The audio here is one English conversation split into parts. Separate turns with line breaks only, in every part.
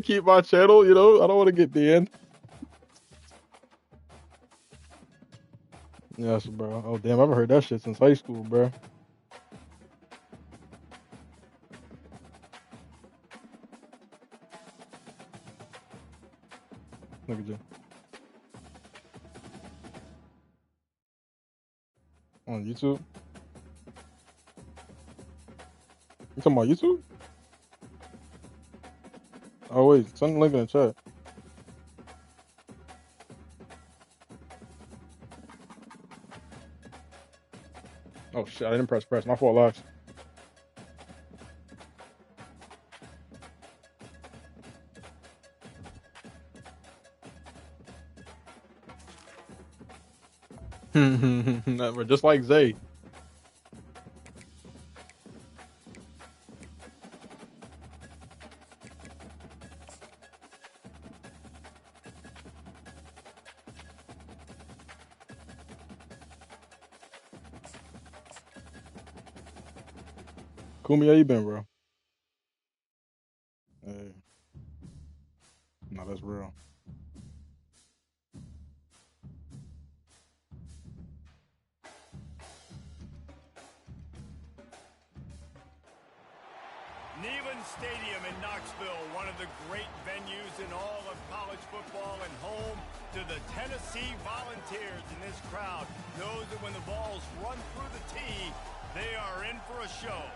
keep my channel, you know. I don't want to get banned. Yes, bro. Oh, damn. I haven't heard that shit since high school, bro. Look at you. On YouTube? You talking about YouTube? Oh, wait. Send the link in the chat. Oh, shit. I didn't press. My fault, Lox. Never. Just like Zay. Kumi, how you been, bro? Hey. No, that's real.
Neyland Stadium in Knoxville, one of the great venues in all of college football and home to the Tennessee Volunteers. And this crowd knows that when the balls run through the tee, they are in for a show.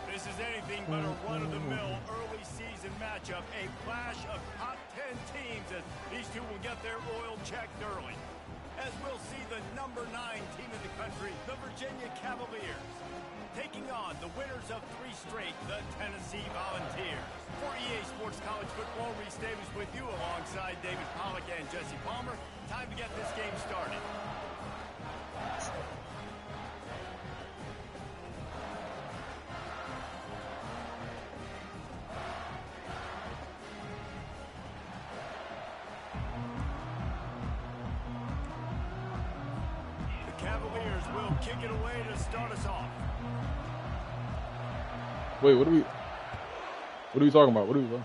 This is anything but a run-of-the-mill early season matchup, a clash of top 10 teams as these two will get their oil checked early. As we'll see the number 9 team in the country, the Virginia Cavaliers, taking on the winners of 3 straight, the Tennessee Volunteers. For EA Sports College Football, Reese Davis with you alongside David Pollack and Jesse Palmer. Time to get this game started. The Cavaliers will kick it away to start us off.
Wait, what are we talking about? What are we talking?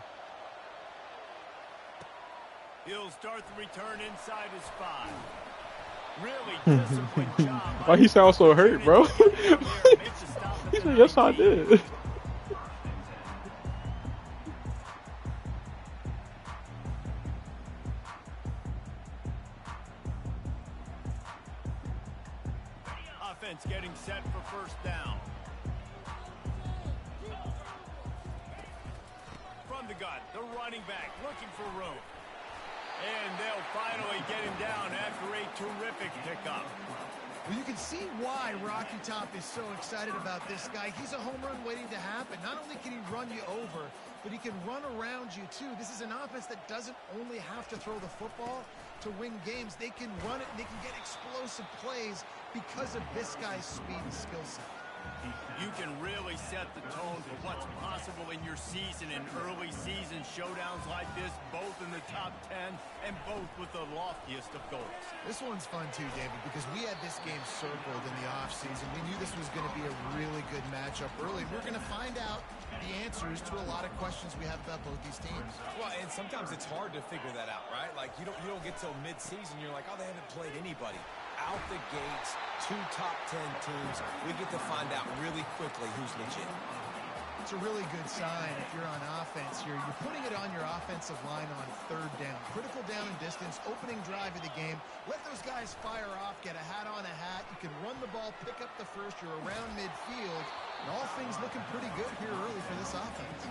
He'll start the return inside his 5. Really disciplined job.
Why he sound so hurt, bro? He said, yes, I did.
Offense getting set for first down. From the gun, the running back looking for room. And they'll finally get him down after a terrific pickup.
Well, you can see why Rocky Top is so excited about this guy. He's a home run waiting to happen. Not only can he run you over, but he can run around you too. This is an offense that doesn't only have to throw the football to win games. They can run it and they can get explosive plays because of this guy's speed and skill set.
You can really set the tone for what's possible in your season in early season showdowns like this, both in the top 10 and both with the loftiest of goals.
This one's fun too, David, because we had this game circled in the offseason. We knew this was going to be a really good matchup early. We're going to find out the answers to a lot of questions we have about both these teams.
Well, and sometimes it's hard to figure that out, right? Like you don't get till mid-season, you're like, oh, they haven't played anybody. Out the gates, 2 top 10 teams. We get to find out really quickly who's legit.
It's a really good sign if you're on offense here. You're putting it on your offensive line on 3rd down. Critical down and distance, opening drive of the game. Let those guys fire off, get a hat on a hat. You can run the ball, pick up the first. You're around midfield. And all things looking pretty good here early for this offense.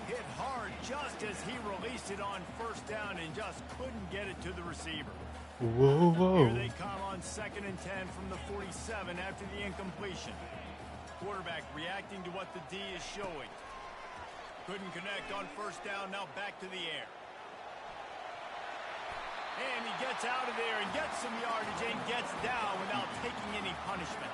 Hit hard just as he released it on first down and just couldn't get it to the receiver.
Whoa, whoa.
Here they come on 2nd and 10 from the 47 after the incompletion. Quarterback reacting to what the D is showing. Couldn't connect on first down, now back to the air. And he gets out of there and gets some yardage and gets down without taking any punishment.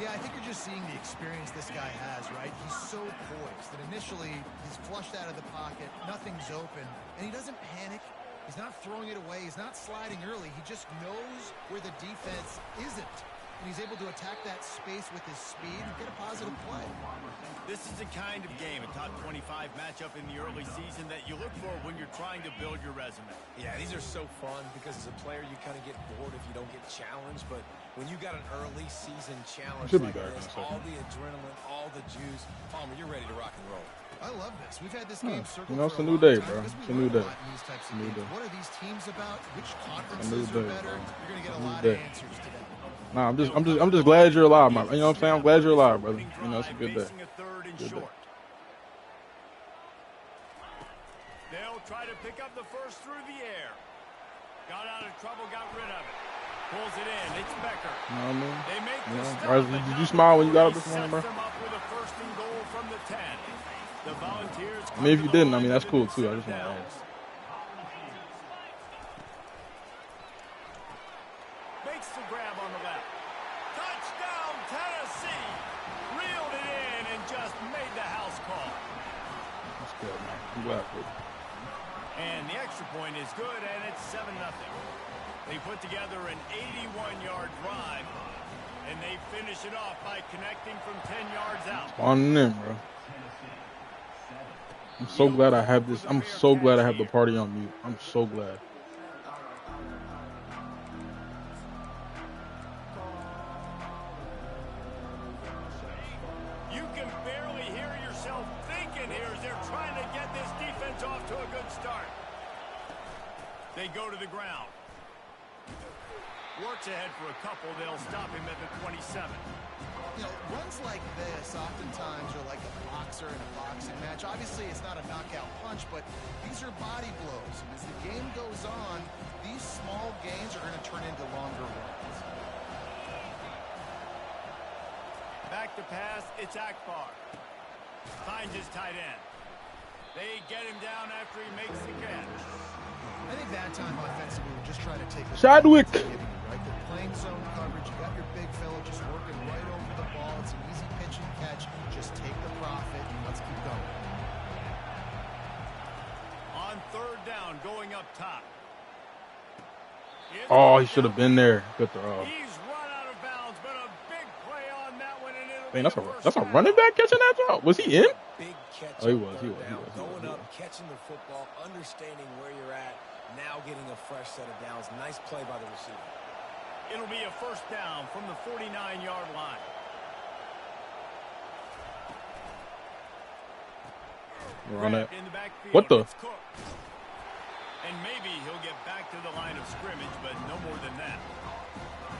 Yeah, I think you're just seeing the experience this guy has, right? He's so poised that initially he's flushed out of the pocket, nothing's open, and he doesn't panic. He's not throwing it away. He's not sliding early. He just knows where the defense isn't. and he's able to attack that space with his speed and get a positive play.
This is the kind of game, a top 25 matchup in the early season that you look for when you're trying to build your resume.
Yeah, these are so fun because as a player, you kind of get bored if you don't get challenged. But when you got an early season challenge like this, all the adrenaline, all the juice, Palmer, you're ready to rock and roll.
I love this. We've had this game circled
it's
for
a new day,
time
bro.
because
It's
we
a new
learn
day.
lot in these types of
New
games.
day.
What are these teams about? Which
A
conferences
new
are
day,
better?
bro.
You're going to get a
New
lot
day.
of answers today.
Nah, I'm just glad you're alive, man. You know what I'm saying? I'm glad you're alive, brother. You know, it's a good day. Good day.
They'll try to pick up the first through the air. Got out of trouble, got rid of it. Pulls it in. It's Becker.
You know what I mean?
They make
You
the
know?
stop,
Right,
but
did
not
you smile when you got up
before
this morning,
he
bro?
sets them up with a first and goal from the 10. The Volunteers.
I mean, if you didn't, I mean, that's cool, too. I just want to ask.
Makes the grab on the left. Touchdown, Tennessee. Reeled it in and just made the house call.
That's good, man. I'm glad for you.
And the extra point is good, and it's 7-0. They put together an 81-yard drive, and they finish it off by connecting from 10 yards out.
On in, bro. I'm so glad I have this. I'm so glad I have the party on mute. I'm so glad.
You can barely hear yourself thinking here as they're trying to get this defense off to a good start. They go to the ground. Works ahead for a couple. They'll stop him at the 27.
You know, runs like this oftentimes are like a boxer in a boxing match. Obviously, it's not a knockout punch, but these are body blows. And as the game goes on, these small gains are going to turn into longer runs.
Back to pass. It's Akbar. Finds his tight end. They get him down after he makes the catch.
I think that time offensively, we're just trying to take
Chadwick.
Right? They're playing zone coverage. You got your big fella just working right over the ball. It's an easy pitch and catch. Just take the profit and let's keep going.
On third down, going up top.
Oh, he should have been there. Good throw.
He's run out of bounds, but a big play on that one, and it'll
Man,
be
that's a running back catching that throw. Was he in?
Big catch.
Oh, he was.
Going up, catching the football, understanding where you're at, now getting a fresh set of downs. Nice play by the receiver.
It'll be a first down from the 49-yard line.
Run it.
In the backfield,
What the?
it's Cook. And maybe he'll get back to the line of scrimmage, but no more than that.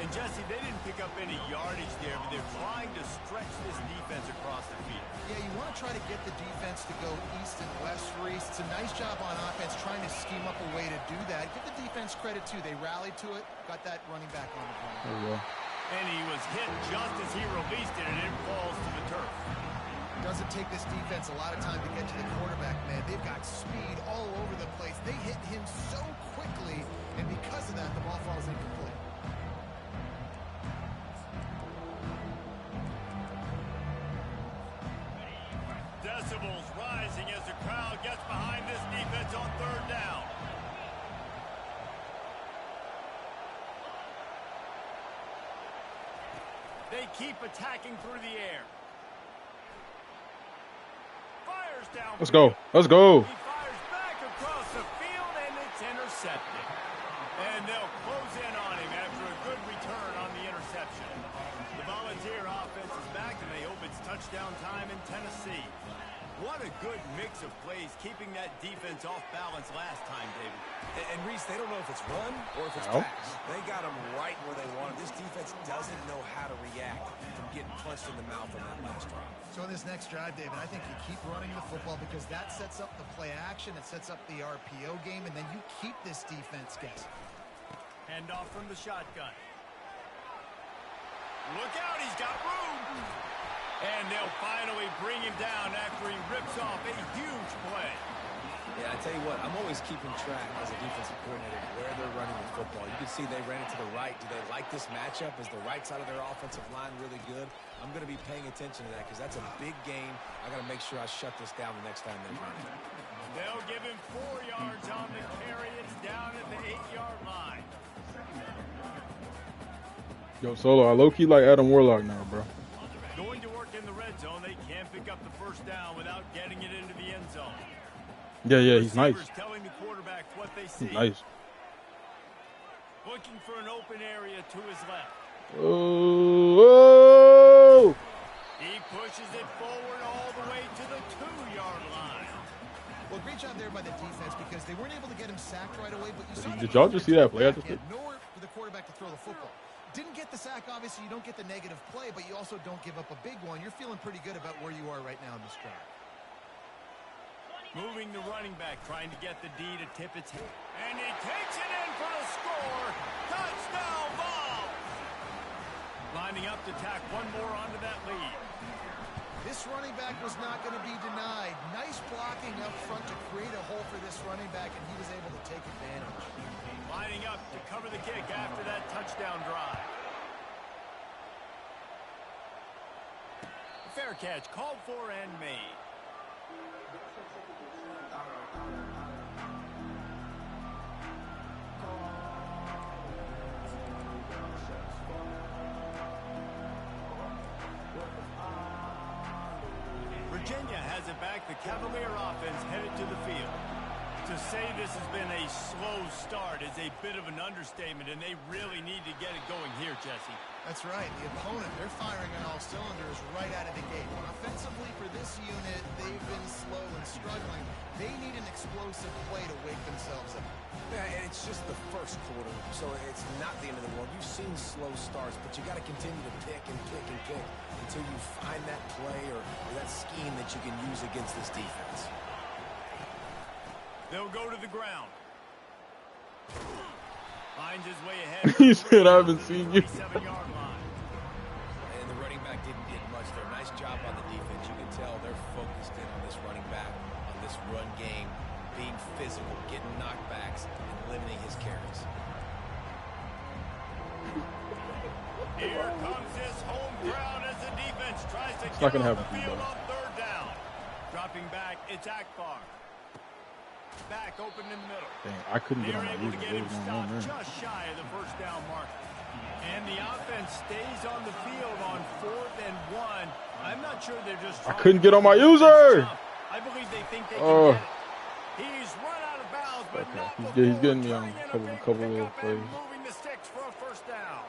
And Jesse, they didn't pick up any yardage there, but they're trying to stretch this defense across the field.
Yeah, you want to try to get the defense to go east and west, Reese. It's a nice job on offense trying to scheme up a way to do that. Give the defense credit, too. They rallied to it, got that running back on the ground.
There we go.
And he was hit just as he released it, and it falls to the turf.
Doesn't take this defense a lot of time to get to the quarterback, man. They've got speed all over the place. They hit him so quickly, and because of that, the ball falls incomplete.
Decibels rising as the crowd gets behind this defense on third down. They keep attacking through the air. Fires down.
Let's go. Let's go.
He fires back across the field, and it's intercepted. And they'll close in on him after a good return on the interception. The Volunteer offense is back, and they hope it's touchdown time in Tennessee. What a good mix of plays, keeping that defense off balance last time, David.
And Reese, they don't know if it's run or if it's pass. They got them right where they want them. This defense doesn't know how to react from getting punched in the mouth on that last drive.
So in this next drive, David, I think you keep running the football because that sets up the play action, it sets up the RPO game, and then you keep this defense guessing.
Hand off from the shotgun. Look out, he's got room. And they'll finally bring him down after he rips off a huge play.
Yeah, I tell you what, I'm always keeping track as a defensive coordinator where they're running the football. You can see they ran it to the right. Do they like this matchup? Is the right side of their offensive line really good? I'm going to be paying attention to that because that's a big game. I got to make sure I shut this down the next time they run it.
They'll give him 4 yards on the carry. It's down at the 8-yard line.
Yo, Solo, I low-key like Adam Warlock now, bro.
Going to work in the red zone, they can't pick up the first down without getting it into the end zone.
Yeah, he's nice.
Telling the quarterback what they see.
He's nice.
Looking for an open area to his left.
Oh!
He pushes it forward all the way to the 2-yard line.
Well, great job there by the defense because they weren't able to get him sacked right away. But you saw.
Did y'all just see that play? I just did.
Nowhere for the quarterback to throw the football. Didn't get the sack, obviously. You don't get the negative play, but you also don't give up a big one. You're feeling pretty good about where you are right now in this drive.
Moving the running back, trying to get the D to tip its head. And he takes it in for the score. Touchdown, Vols! Lining up to tack one more onto that lead.
This running back was not going to be denied. Nice blocking up front to create a hole for this running back, and he was able to take advantage.
Lining up to cover the kick after that touchdown drive. Fair catch called for and made. Virginia has it back. The Cavalier offense headed to the field. To say this has been a slow start is a bit of an understatement, and they really need to get it going here, Jesse.
That's right. The opponent, they're firing on all cylinders right out of the gate. Offensively for this unit, they've been slow and struggling. They need an explosive play to wake themselves up.
Yeah, and it's just the first quarter, so it's not the end of the world. You've seen slow starts, but you got to continue to pick and pick and pick until you find that play or that scheme that you can use against this defense.
They'll go to the ground. Finds his way ahead.
He said, I haven't seen you.
7-yard line.
And the running back didn't get much there. Nice job on the defense. You can tell they're focused in on this running back, on this run game, being physical, getting knockbacks, and limiting his carries.
Here comes his home crowd as the defense tries to
not
get
gonna
off
happen,
the field
bro.
on third down. Dropping back, it's Akbar. Back open in the middle.
Dang, I couldn't get
They're
on my
able to
user.
get
What
him
was going on
stopped
there?
just shy of the first down mark. And the offense stays on the field on 4th and 1. I'm not sure they're just
I
trying
couldn't
to
get on my user.
I believe they think they can get it. He's run out of bounds, but
Okay,
not
he's
before
getting me on
turning in
a
big
couple
pickup
of plays.
and moving the sticks for a first down.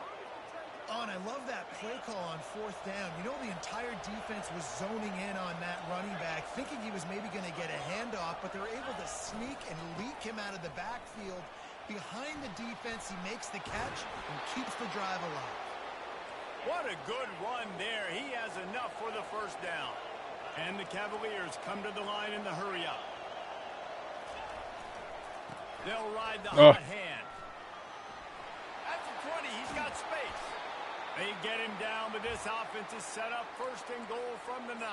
Oh, and I love that play call on 4th down. You know, the entire defense was zoning in on that running back, thinking he was maybe going to get a handoff, but they're able to sneak and leak him out of the backfield. Behind the defense, he makes the catch and keeps the drive alive.
What a good run there. He has enough for the first down. And the Cavaliers come to the line in the hurry up. They'll ride the hot hand. At the 20, he's got space. They get him down, but this offense is set up 1st and goal from the 9.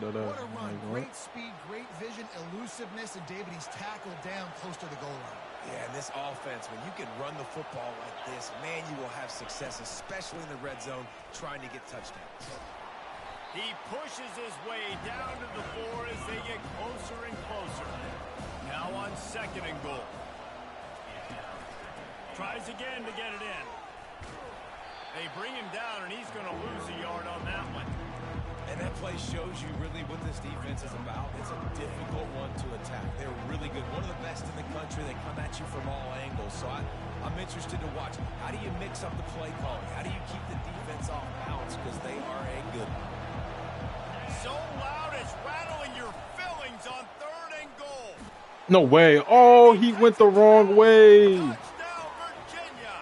What a run. Great speed, great vision, elusiveness, and David, he's tackled down close to the goal line.
Yeah, and this offense, when you can run the football like this, man, you will have success, especially in the red zone, trying to get touchdowns.
He pushes his way down to the 4 as they get closer and closer. Now on 2nd and goal. Tries again to get it in. They bring him down, and he's going to lose a yard on that one.
And that play shows you really what this defense is about. It's a difficult one to attack. They're really good. One of the best in the country. They come at you from all angles. So I'm interested to watch. How do you mix up the play calling? How do you keep the defense off balance? Because they are a good one.
So loud it's rattling your fillings on 3rd and goal.
No way. Oh, he went the wrong way.
Touchdown, Virginia.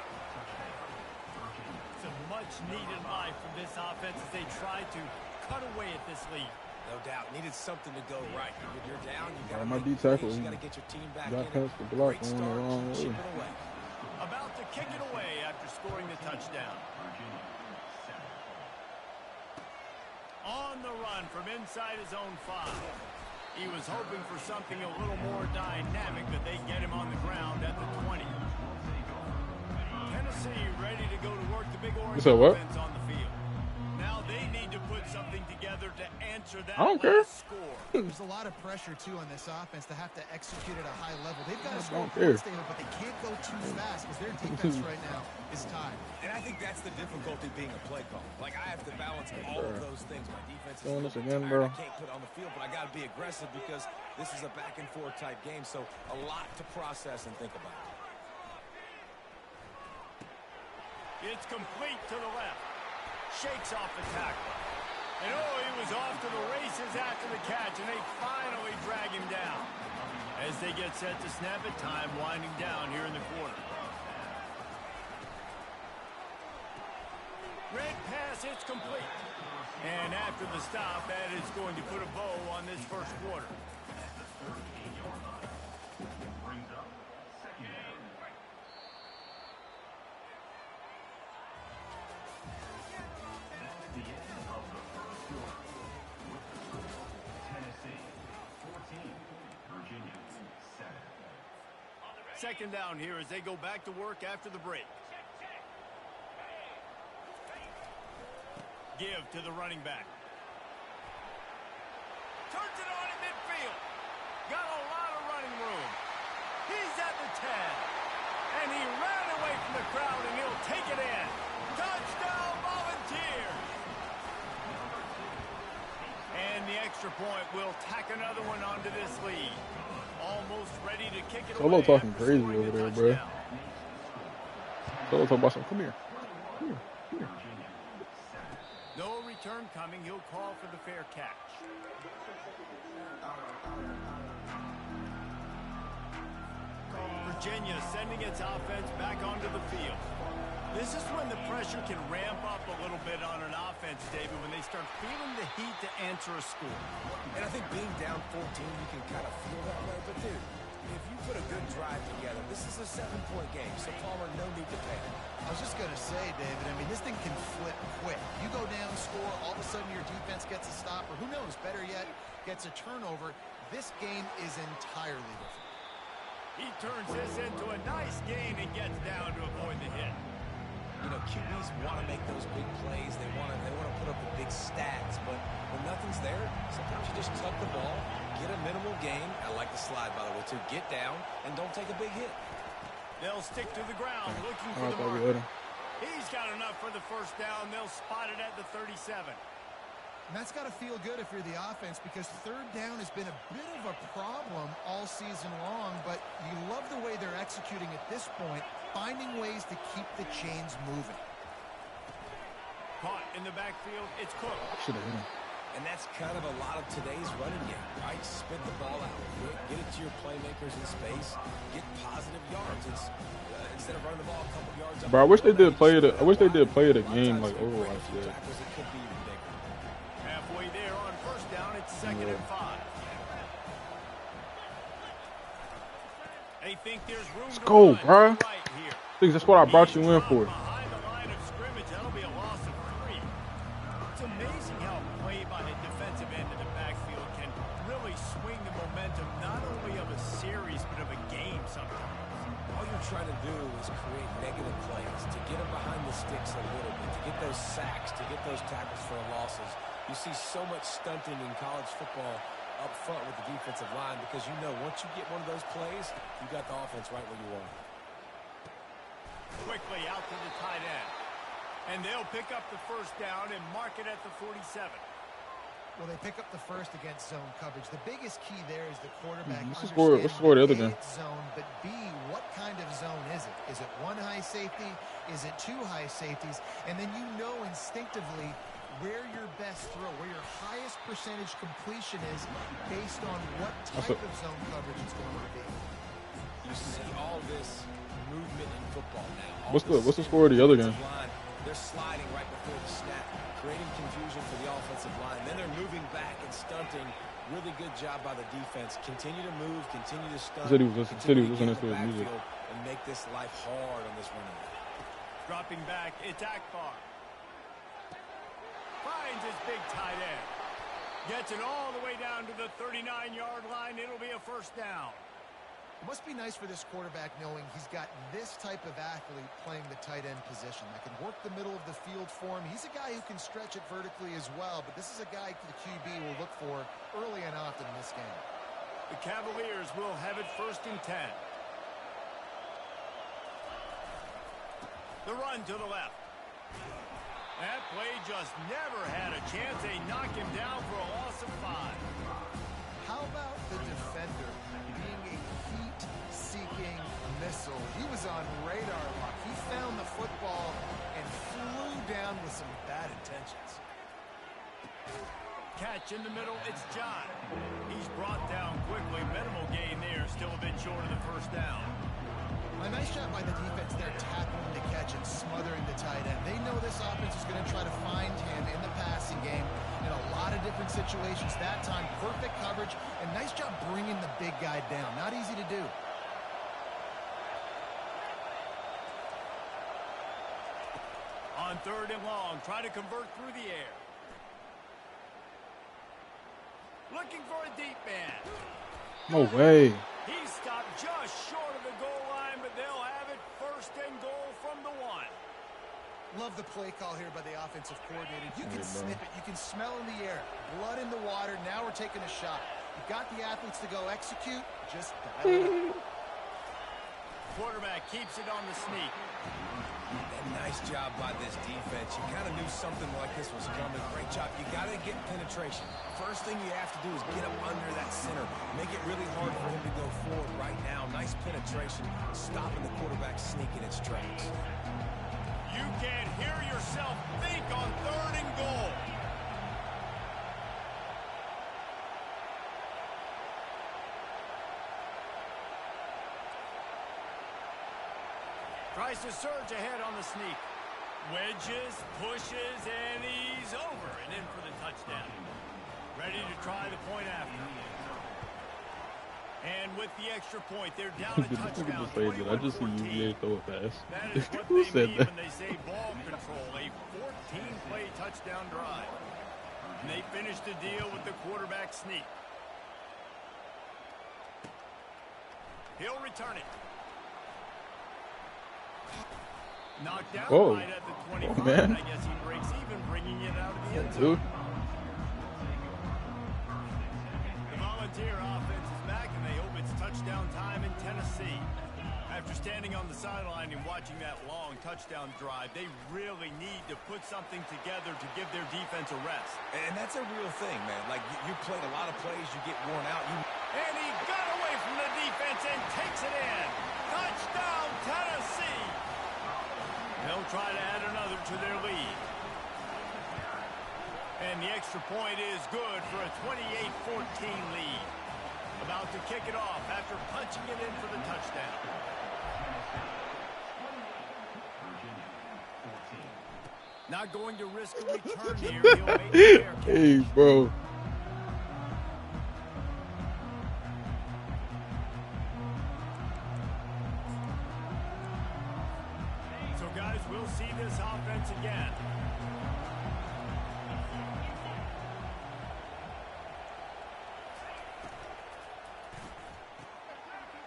It's a much-needed life from this offense as they try to cut away at this lead.
No doubt. Needed something to go right. When you're down, you got to
My
make
D tackle.
plays. You got to get your team back
Got
in
past
it.
the block.
Great
Going the
start.
wrong
Chip
way.
it away.
About to kick it away after scoring the touchdown. On the run from inside his own 5. He was hoping for something a little more dynamic, but they get him on the ground at the 20. Tennessee ready to go to work the big orange
You said what?
offense on the field. Now they need to put something together together to answer that
I don't care.
score.
There's a lot of pressure, too, on this offense to have to execute at a high level. They've got to
I
score
don't care.
points, David, but they can't go too fast because their defense right now is tied.
And I think that's the difficulty being a play call. Like, I have to balance all of those things. My defense is
Doing this
tired.
again, bro.
I can't put it on the field, but I got to be aggressive because this is a back-and-forth type game, so a lot to process and think about.
It's complete to the left. Shakes off the tackle. And he was off to the races after the catch, and they finally drag him down. As they get set to snap it, time winding down here in the quarter. Red pass, it's complete. And after the stop, that is going to put a bow on this first quarter. Second down here as they go back to work after the break. Give to the running back. Turns it on in midfield. Got a lot of running room. He's at the 10. And he ran away from the crowd, and he'll take it in. Touchdown, Volunteers! And the extra point will tack another one onto this lead. Almost ready to kick it
Solo
away.
talking crazy over there, bro. Solo talking about something. Come here. Come here. Come here.
No return coming. He'll call for the fair catch. Virginia sending its offense back onto the field. This is when the pressure can ramp up a little bit on an offense, David, when they start feeling the heat to answer a score.
And I think being down 14, you can kind of feel that way. But, dude, if you put a good drive together, this is a 7-point game, so Palmer, no need to panic.
I was just going to say, David, I mean, this thing can flip quick. You go down, score, all of a sudden your defense gets a stop, or who knows, better yet, gets a turnover. This game is entirely different.
He turns this into a nice gain and gets down to avoid the hit.
You know, QBs want to make those big plays. They want to put up the big stats. But when nothing's there, sometimes you just tuck the ball, get a minimal gain. I like the slide, by the way, too. Get down and don't take a big hit.
They'll stick to the ground looking for the mark. He's got enough for the first down. They'll spot it at the 37.
And that's got to feel good if you're the offense, because third down has been a bit of a problem all season long, but you love the way they're executing at this point, finding ways to keep the chains moving.
Caught in the backfield, it's Cook.
Should have hit him.
And that's kind of a lot of today's running game, right? Spit the ball out quick, get it to your playmakers in space, get positive yards. It's instead of running the ball a couple yards up.
Bro, I wish they did play it. I wish they did play it a game like Overwatch did.
Halfway there on first down, it's 2nd and 5. They think there's room
Let's
to
go,
run
bro.
right here.
Thinks that's what I brought you in for.
Behind the line of scrimmage, that'll be a loss of 3. It's amazing how play by the defensive end of the backfield can really swing the momentum not only of a series but of a game sometimes.
All you're trying to do is create negative plays, to get them behind the sticks a little bit, to get those sacks, to get those tackles for losses. You see so much stunting in college football up front with the defensive line because you know once you get one of those plays, you got the offense right where you want it.
Quickly out to the tight end. And they'll pick up the first down and mark it at the 47.
Well, they pick up the first against zone coverage. The biggest key there is the quarterback
What's the
understanding
score the other game?
zone, but B, what kind of zone is it? Is it one high safety? Is it two high safeties? And then you know instinctively where your best throw, where your highest percentage completion is based on what type of zone coverage it's going to be.
You see all this movement in football now.
What's the score of the other game?
They're sliding right before the snap, creating confusion for the offensive line. Then they're moving back and stunting. Really good job by the defense. Continue to move, continue to stunt.
He said he was listening to his music.
And make this life hard on this running back.
Dropping back, it's Akbar. Finds his big tight end. Gets it all the way down to the 39-yard line. It'll be a first down.
Must be nice for this quarterback knowing he's got this type of athlete playing the tight end position that can work the middle of the field for him. He's a guy who can stretch it vertically as well, but this is a guy the QB will look for early and often in this game.
The Cavaliers will have it 1st and 10. The run to the left. That play just never had a chance. They knock him down for a loss of 5.
How about the defender being a heat-seeking missile? He was on radar lock. He found the football and flew down with some bad intentions.
Catch in the middle, it's John. He's brought down quickly. Minimal gain there, still a bit short of the 1st down.
A nice shot by the defense there, tackling the catch and smothering the tight end. They know this offense is going to try to find him in the passing game in a lot of different situations. That time, perfect coverage, and nice job bringing the big guy down. Not easy to do.
On 3rd and long, try to convert through the air. Looking for a deep man.
No way.
He stopped just short of the goal line, but they'll have it 1st and goal from the 1.
Love the play call here by the offensive coordinator. You can sniff it. You can smell in the air. Blood in the water. Now we're taking a shot. You've got the athletes to go execute. Just dial it up.
Quarterback keeps it on the sneak.
And nice job by this defense. You kind of knew something like this was coming. Great job. You got to get penetration. First thing you have to do is get up under that center. Make it really hard for him to go forward right now. Nice penetration, stopping the quarterback sneak in its tracks.
You can't hear yourself think on 3rd and goal. Tries to surge ahead on the sneak. Wedges, pushes, and he's over and in for the touchdown. Ready to try the point after. And with the extra point, they're down a touchdown.
I just see UVA throw a pass.
That is what
Who
they
said
mean
that?
when they say ball control. A 14-play touchdown drive. And they finish the deal with the quarterback sneak. He'll return it. Knocked down right at the 25.
Man.
I guess he breaks even, bringing it out of the end
Dude.
zone. The Volunteer offense is back, and they hope it's touchdown time in Tennessee. After standing on the sideline and watching that long touchdown drive, they really need to put something together to give their defense a rest.
And that's a real thing, man. Like, you played a lot of plays, you get worn out.
And he got away from the defense and takes it in. Touchdown, Tennessee! They'll try to add another to their lead. And the extra point is good for a 28-14 lead. About to kick it off after punching it in for the touchdown. Not going to risk a return here. He'll make the fair catch.
Hey, bro.
So, guys, we'll see this offense again.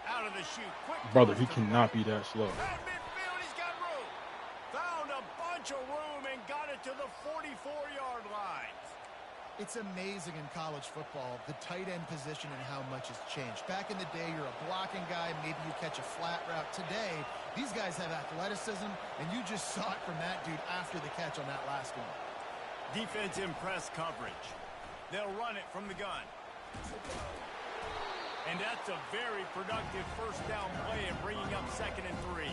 Out of the chute. Quick.
Brother, he cannot be that slow.
At midfield, he's got room. Found a bunch of room and got it to the 44-yard line.
It's amazing in college football, the tight end position and how much has changed. Back in the day, you're a blocking guy, maybe you catch a flat route. Today, these guys have athleticism, and you just saw it from that dude after the catch on that last one.
Defense in press coverage. They'll run it from the gun. And that's a very productive first down play and bringing up 2nd and 3.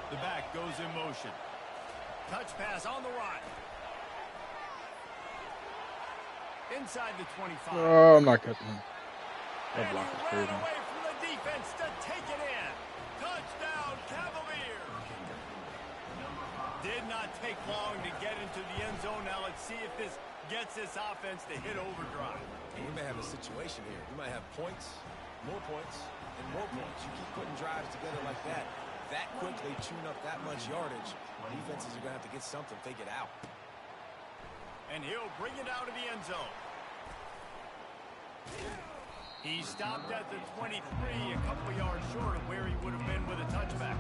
The back goes in motion. Touch pass on the run. Inside the 25.
Oh, I'm not catching him. That
And
block
he
is
ran
crazy.
away from the defense to take it in. Touchdown, Cavaliers. Did not take long to get into the end zone. Now let's see if this gets this offense to hit overdrive.
And we may have a situation here. We might have points, more points, and more points. You keep putting drives together like that quickly, tune up that much yardage. Defenses are going to have to get something figured out.
And he'll bring it out of the end zone. He stopped at the 23, a couple yards short of where he would have been with a touchback.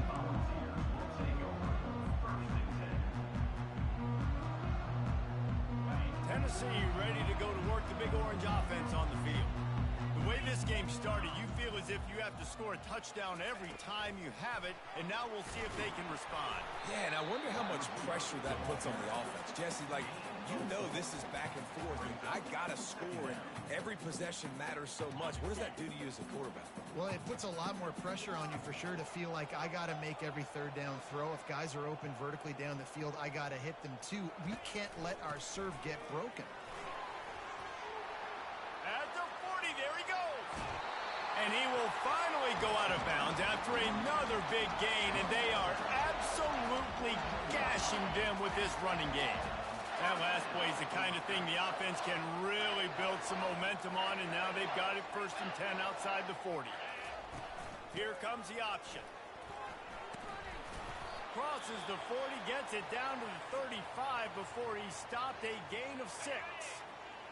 Tennessee ready to go to work the Big Orange offense on the field. The way this game started, you feel as if you have to score a touchdown every time you have it, and now we'll see if they can respond.
Yeah, and I wonder how much pressure that puts on the offense. Jesse, like, you know this is back and forth, and I got to score, and every possession matters so much. What does that do to you as a quarterback?
Well, it puts a lot more pressure on you for sure to feel like I got to make every third down throw. If guys are open vertically down the field, I got to hit them too. We can't let our serve get broken.
At the 40, there he goes. And he will finally go out of bounds after another big gain, and they are absolutely gashing them with this running game. That last play is the kind of thing the offense can really build some momentum on, and now they've got it 1st and 10 outside the 40. Here comes the option. Crosses the 40, gets it down to the 35 before he stopped, a gain of 6.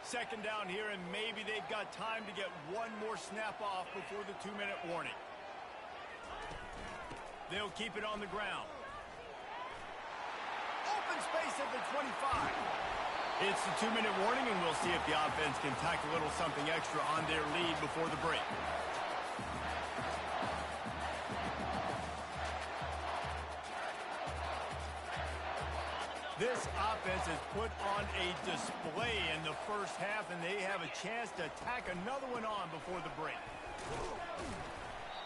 2nd down here, and maybe they've got time to get one more snap off before the 2-minute warning. They'll keep it on the ground. Open space at the 25. It's the 2-minute warning, and we'll see if the offense can tack a little something extra on their lead before the break. This offense has put on a display in the first half, and they have a chance to tack another one on before the break.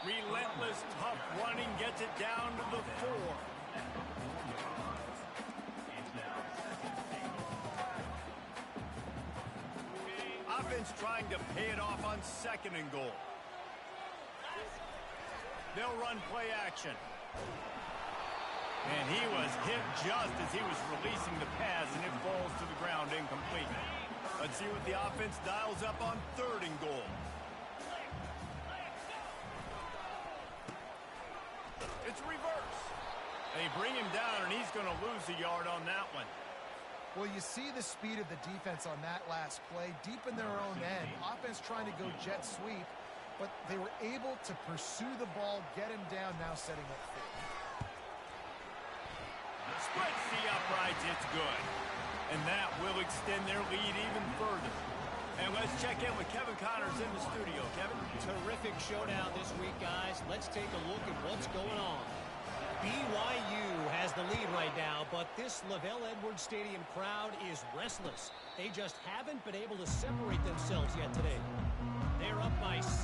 Relentless, tough running gets it down to the 4. Offense trying to pay it off on 2nd and goal. They'll run play action. And he was hit just as he was releasing the pass, and it falls to the ground incomplete. Let's see what the offense dials up on 3rd and goal. It's a reverse. They bring him down, and he's going to lose a yard on that one.
Well, you see the speed of the defense on that last play, deep in their own end. Offense trying to go jet sweep, but they were able to pursue the ball, get him down, now setting up 4.
Splits the uprights, it's good. And that will extend their lead even further. And let's check in with Kevin Connors in the studio. Kevin?
Terrific showdown this week, guys. Let's take a look at what's going on. BYU has the lead right now, but this LaVell Edwards Stadium crowd is restless. They just haven't been able to separate themselves yet today. They're up by 6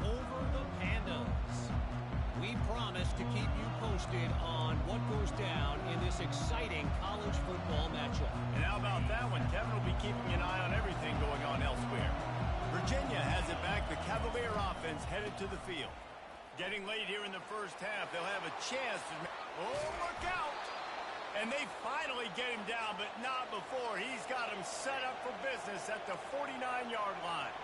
over the Pandas. We promise to keep you posted on what goes down in this exciting college football matchup.
And how about that one? Kevin will be keeping an eye on everything going on elsewhere. Virginia has it back. The Cavalier offense headed to the field. Getting late here in the first half. They'll have a chance to... Oh, look out! And they finally get him down, but not before. He's got him set up for business at the 49-yard line.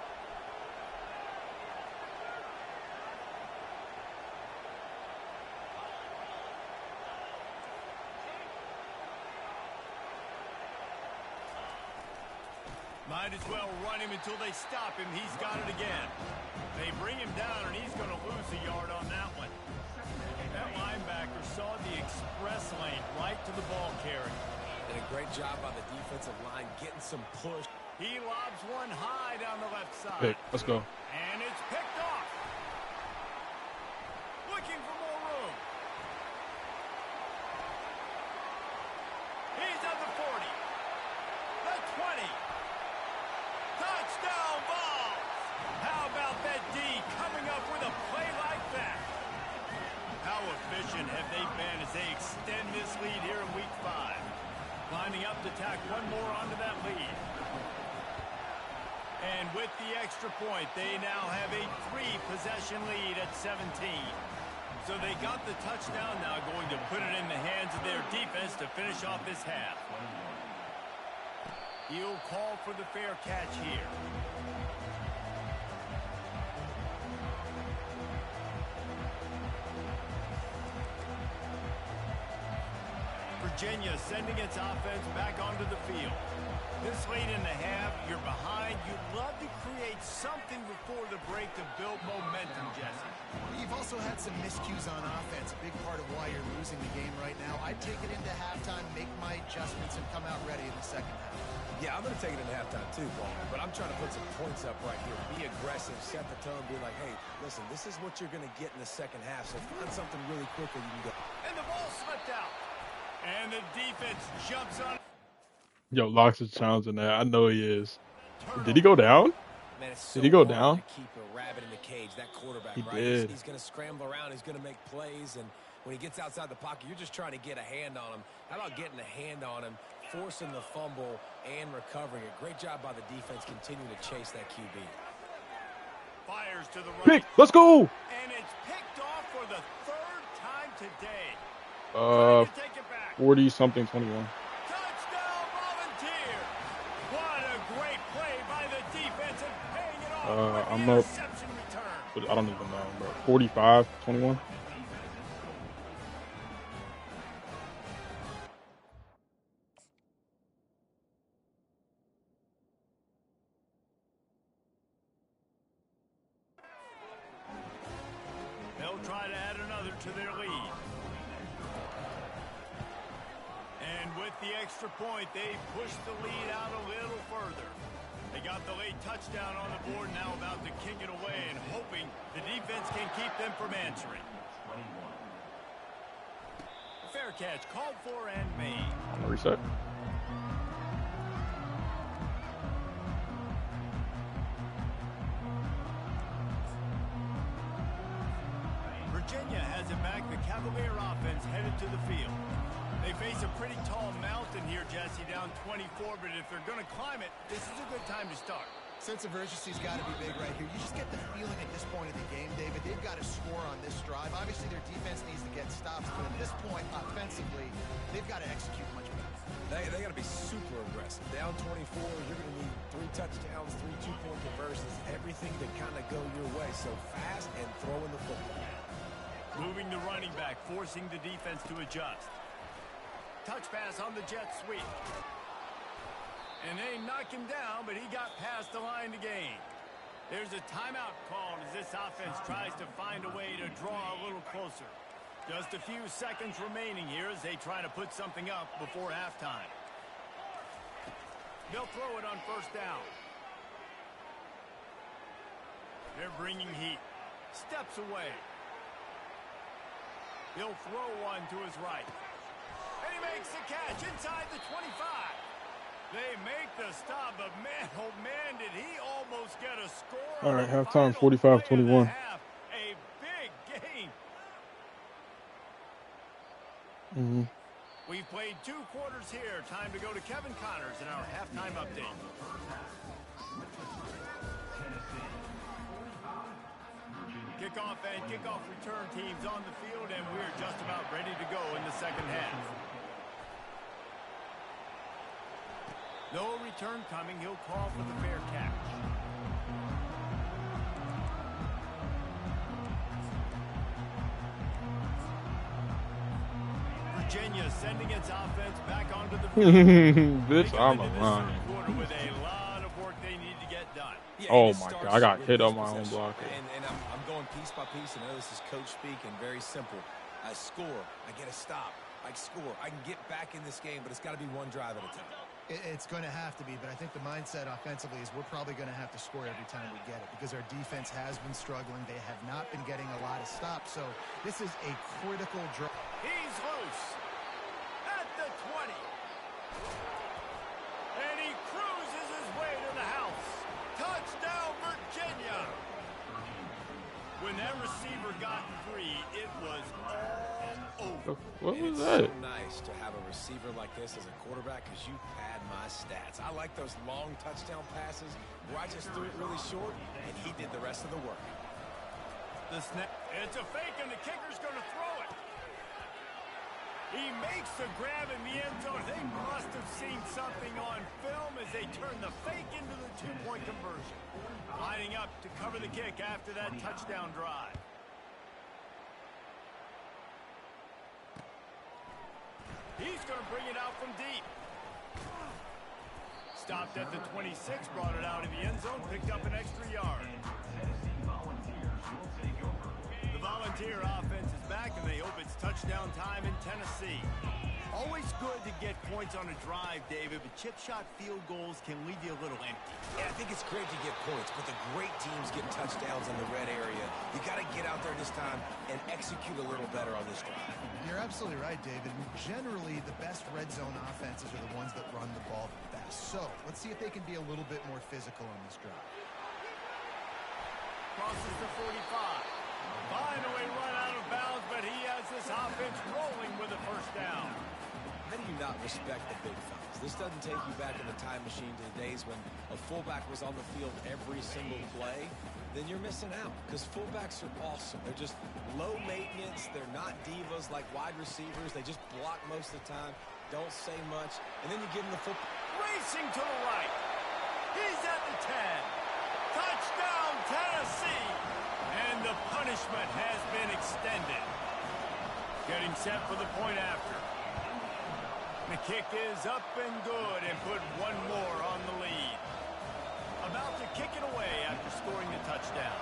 Might as well run him until they stop him. He's got it again. They bring him down, and he's going to lose a yard on that one. That linebacker saw the express lane right to the ball carrier.
Did a great job on the defensive line getting some push.
He lobs one high down the left side.
Pick. Let's go.
And it's picked off. Looking for more room. He's at the 40. The 20. Touchdown ball! How about that D coming up with a play like that? How efficient have they been as they extend this lead here in Week 5? Lining up to tack one more onto that lead. And with the extra point, they now have a 3-possession lead at 17. So they got the touchdown, now going to put it in the hands of their defense to finish off this half. He'll call for the fair catch here. Virginia sending its offense back onto the field. This late in the half, you're behind. You'd love to create something before the break to build momentum, Jesse.
You've also had some miscues on offense, a big part of why you're losing the game right now. I'd take it into halftime, make my adjustments, and come out ready in the second half.
Yeah, I'm going to take it into halftime too, Paul. But I'm trying to put some points up right here. Be aggressive, set the tone, be like, hey, listen, this is what you're going to get in the second half, so find something really quickly you can go.
And the ball slipped out. And the defense jumps on.
Yo, Locks is challenging that. I know he is. Did he go down?
Man, it's so
Did he go
hard
down?
to keep a rabbit in the cage, that quarterback,
He
right?
did.
He's going to scramble around. He's going to make plays. And when he gets outside the pocket, you're just trying to get a hand on him. How about getting a hand on him, forcing the fumble, and recovering it? Great job by the defense continuing to chase that QB.
Fires to the right.
Pick. Let's go.
And it's picked off for the third time today.
40-something, 21.
Touchdown, Volunteer. What a great play by the defense and paying it off with
I'm
the
up,
interception return.
but I don't even know, bro. 45, 21.
They'll try to add another to their lead. And with the extra point, they push the lead out a little further. They got the late touchdown on the board, now about to kick it away and hoping the defense can keep them from answering. Fair catch called for and made.
I'm gonna reset.
Virginia has it back. The Cavalier offense headed to the field. They face a pretty tall mountain here, Jesse, down 24, but if they're going to climb it, this is a good time to start.
Sense of urgency's got to be big right here. You just get the feeling at this point of the game, David, they've got to score on this drive. Obviously, their defense needs to get stops, but at this point, offensively, they've got to execute much better.
They got to be super aggressive. Down 24, you're going to need 3 touchdowns, 3 two-point conversions, everything to kind of go your way. So fast and throwing the football.
Moving the running back, forcing the defense to adjust. Touch pass on the jet sweep. And they knock him down, but he got past the line to gain. There's a timeout called as this offense tries to find a way to draw a little closer. Just a few seconds remaining here as they try to put something up before halftime. They'll throw it on first down. They're bringing heat. Steps away. He'll throw one to his right. And he makes the catch inside the 25. They make the stop, but man, oh man, did he almost get a score.
All right, halftime, 45-21.
A big game.
Mm-hmm.
We've played 2 quarters here. Time to go to Kevin Connors in our halftime update. Kickoff and kickoff return teams on the field, and we're just about ready to go in the second half. No return coming. He'll call for the fair catch. Virginia sending its offense back onto the field.
Bitch, I'm a line.
With a lot of work they need to get done.
Yeah,
Oh my God, I got hit on my own blocker.
And I'm going piece by piece, and I know this is coach speak and very simple. I score, I get a stop, I score. I can get back in this game, but it's got to be one drive at a time.
It's going to have to be, but I think the mindset offensively is we're probably going to have to score every time we get it because our defense has been struggling. They have not been getting a lot of stops, so this is a critical drive.
He's loose at the 20. And he cruises his way to the house. Touchdown, Virginia. When that receiver got free, it was all over.
What was
It's
that?
so nice to have a receiver like this as a quarterback because you pad my stats. I like those long touchdown passes where I just threw it really short and he did the rest of the work.
The snap. It's a fake and the kicker's going to throw it. He makes the grab in the end zone. They must have seen something on film as they turn the fake into the 2-point conversion. Lining up to cover the kick after that touchdown drive. He's going to bring it out from deep. Stopped at the 26, brought it out of the end zone, picked up an extra yard. The Volunteer offense is back, and they hope it's touchdown time in Tennessee. Always good to get points on a drive, David, but chip shot field goals can leave you a little empty.
Yeah, I think it's great to get points, but the great teams get touchdowns in the red area. You got to get out there this time and execute a little better on this drive.
You're absolutely right, David. Generally, the best red zone offenses are the ones that run the ball the best. So let's see if they can be a little bit more physical on this drive.
Crosses the 45. Finally run out of bounds, but he has this offense rolling with a first down.
How do you not respect the big fellas? This doesn't take you back in the time machine to the days when a fullback was on the field every single play. Then you're missing out, because fullbacks are awesome. They're just low maintenance. They're not divas like wide receivers. They just block most of the time, don't say much, and then you give them the football.
Racing to the right. He's at the 10. Touchdown, Tennessee. And the punishment has been extended. Getting set for the point after. The kick is up and good and put one more on the lead. About to kick it away after scoring the touchdown.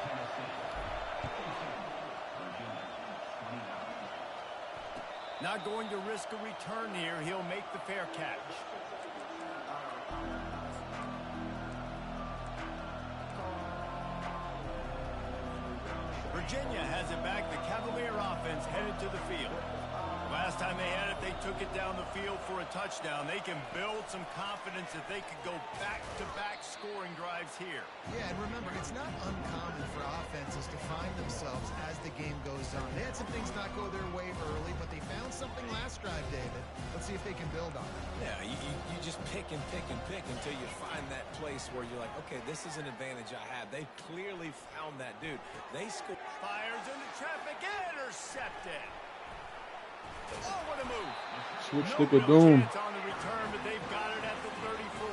Not going to risk a return here. He'll make the fair catch. Virginia has it back. The Cavalier offense headed to the field. Last time they had it, they took it down the field for a touchdown. They can build some confidence that they could go back-to-back scoring drives here.
Yeah, and remember, it's not uncommon for offenses to find themselves as the game goes on. They had some things not go their way early, but they found something last drive, David. Let's see if they can build on it.
Yeah, you just pick and pick and pick until you find that place where you're like, okay, this is an advantage I have. They clearly found that dude. They scored.
Fires into traffic, intercepted. Oh, what a move.
Switch
No
stick of
real
doom.
chance on the return, but they've got it at the 34.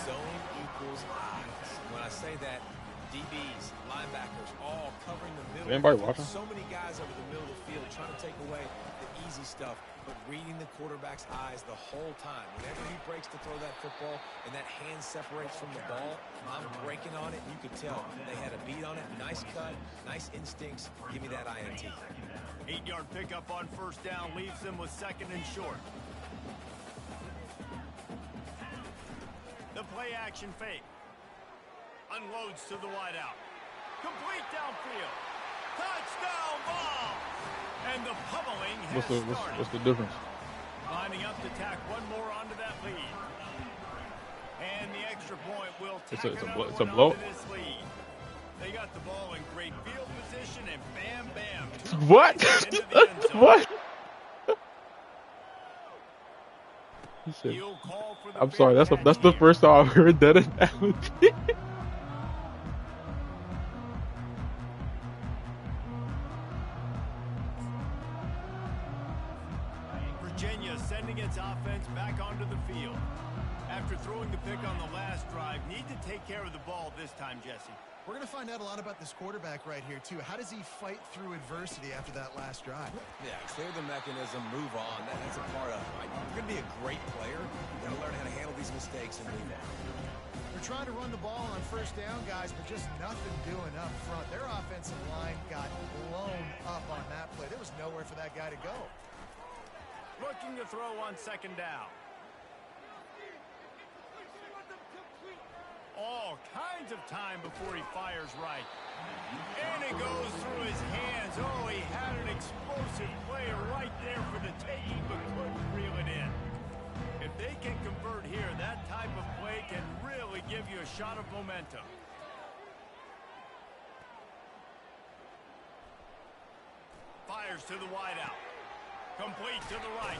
Zone equals eyes. When I say that, DBs, linebackers, all covering the middle.
Anybody watching?
So many guys over the middle of the field trying to take away the easy stuff, but reading the quarterback's eyes the whole time. Whenever he breaks to throw that football and that hand separates from the ball, I'm breaking on it. You could tell they had a beat on it. Nice cut, nice instincts. Give me that INT.
8-yard pickup on first down leaves them with second and short. The play action fake. Unloads to the wideout. Complete downfield. Touchdown ball. And the pummeling has started.
What's the difference?
Lining up to tack one more onto that lead. And the extra point will tack
It's a blow.
this lead. They got the ball in great field position, and bam, bam.
What? What? He said,
He'll call for the
I'm sorry.
fair
That's
catch
the
here.
first time I've heard that analogy.
Virginia sending its offense back onto the field. After throwing the pick on the last drive, need to take care of the ball this time, Jesse.
We're going to find out a lot about this quarterback right here, too. How does he fight through adversity after that last drive?
Yeah, clear the mechanism, move on. That's a part of it, right? You're going to be a great player. You got to learn how to handle these mistakes and move on.
They're trying to run the ball on first down, guys, but just nothing doing up front. Their offensive line got blown up on that play. There was nowhere for that guy to go.
Looking to throw on second down. All kinds of time before he fires right. And it goes through his hands. Oh, he had an explosive play right there for the taking, but couldn't reel it in. If they can convert here, that type of play can really give you a shot of momentum. Fires to the wideout. Complete to the right.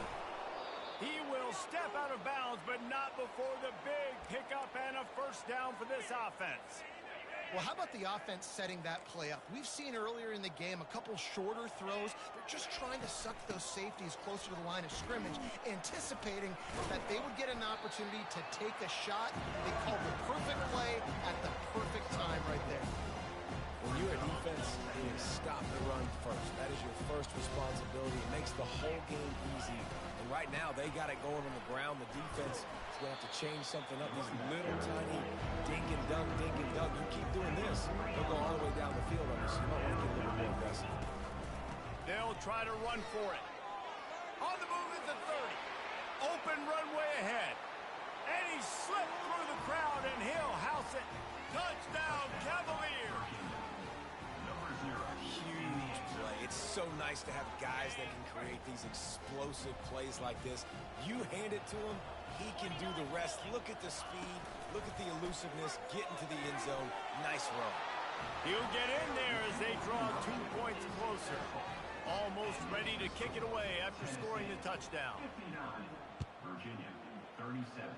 He will step out of bounds, but not before the big pickup and a first down for this offense.
Well, how about the offense setting that play up? We've seen earlier in the game a couple shorter throws. They're just trying to suck those safeties closer to the line of scrimmage, anticipating that they would get an opportunity to take a shot. They called the perfect play at the perfect time right there.
When you're a defense, you stop the run first. That is your first responsibility. It makes the whole game easy. And right now, they got it going on the ground. The defense is going to have to change something up. These little tiny dink and dunk, dink and dunk. You keep doing this, they'll go all the way down the field on you, so you might want to get a little more aggressive.
They'll try to run for it. On the move at the 30. Open runway ahead. And he slipped through the crowd, and he'll house it. Touchdown, Cavaliers.
Huge play. It's so nice to have guys that can create these explosive plays like this. You hand it to him, he can do the rest. Look at the speed. Look at the elusiveness. Get into the end zone. Nice run.
He'll get in there as they draw 2 points closer. Almost ready to kick it away after scoring the touchdown.
59, Virginia, 37.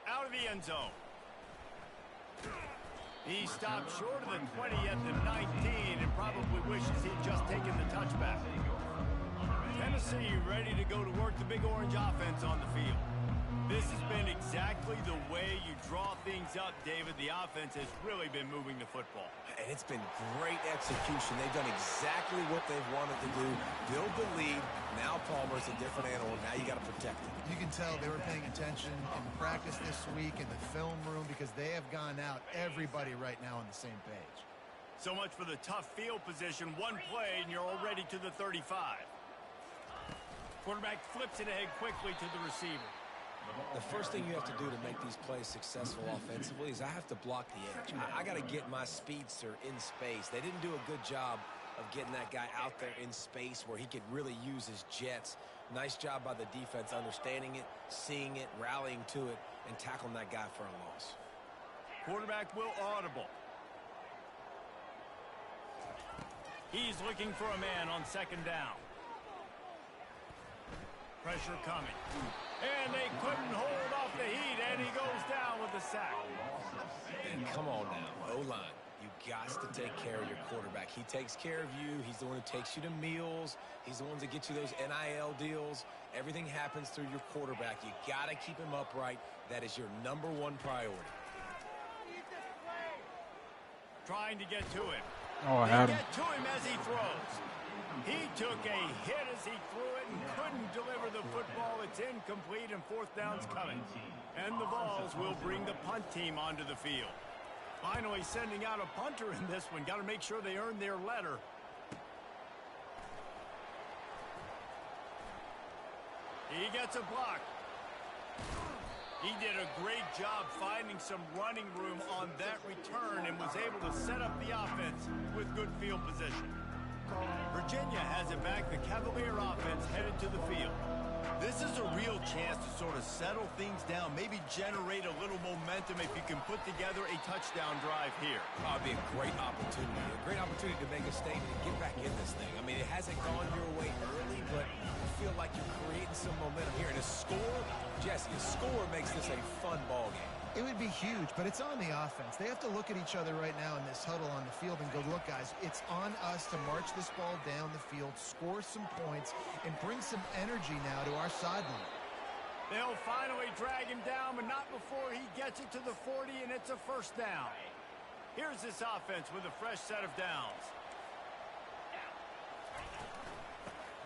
Out of the end zone. He stopped short of the 20 at the 19 and probably wishes he'd just taken the touchback. Tennessee ready to go to work the Big Orange offense on the field. This has been exactly the way you draw things up, David. The offense has really been moving the football.
And it's been great execution. They've done exactly what they've wanted to do. Build the lead. Now Palmer's a different animal. Now you got to protect it.
You can tell they were paying attention in practice this week in the film room because they have gone out, everybody right now on the same page.
So much for the tough field position. One play and you're already to the 35. Quarterback flips it ahead quickly to the receiver.
The first thing you have to do to make these plays successful offensively is I have to block the edge. I got to get my speedster in space. They didn't do a good job of getting that guy out there in space where he could really use his jets. Nice job by the defense understanding it, seeing it, rallying to it, and tackling that guy for a loss.
Quarterback will audible. He's looking for a man on second down. Pressure coming. And they couldn't hold off the heat, and he goes down with the sack.
And come on now, O-line. You got to take care of your quarterback. He takes care of you. He's the one who takes you to meals. He's the one that gets you those NIL deals. Everything happens through your quarterback. You got to keep him upright. That is your #1 priority.
Trying to get to him.
Oh, I had him.
Get to him as he throws. He took a hit as he threw it and couldn't deliver the football. It's incomplete and fourth down's coming. And the Vols will bring the punt team onto the field. Finally sending out a punter in this one. Got to make sure they earn their letter. He gets a block. He did a great job finding some running room on that return and was able to set up the offense with good field position. Virginia has it back. The Cavalier offense headed to the field. This is a real chance to sort of settle things down, maybe generate a little momentum if you can put together a touchdown drive here.
That would be a great opportunity to make a statement and get back in this thing. I mean, it hasn't gone your way early, but you feel like you're creating some momentum here. And a score, Jesse, a score makes this a fun ball game.
It would be huge, but it's on the offense. They have to look at each other right now in this huddle on the field and go, look, guys, it's on us to march this ball down the field, score some points, and bring some energy now to our sideline.
They'll finally drag him down, but not before he gets it to the 40, and it's a first down. Here's this offense with a fresh set of downs.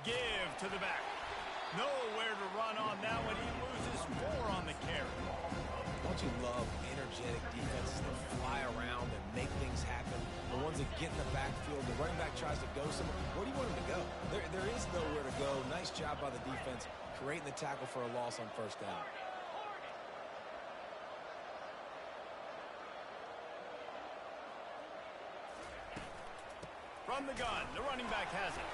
Give to the back. Nowhere to run on that one. He loses 4 on the carry.
Don't you love energetic defenses that fly around and make things happen? The ones that get in the backfield, the running back tries to go somewhere. Where do you want him to go? There is nowhere to go. Nice job by the defense, creating the tackle for a loss on first down.
From the gun, the running back has it.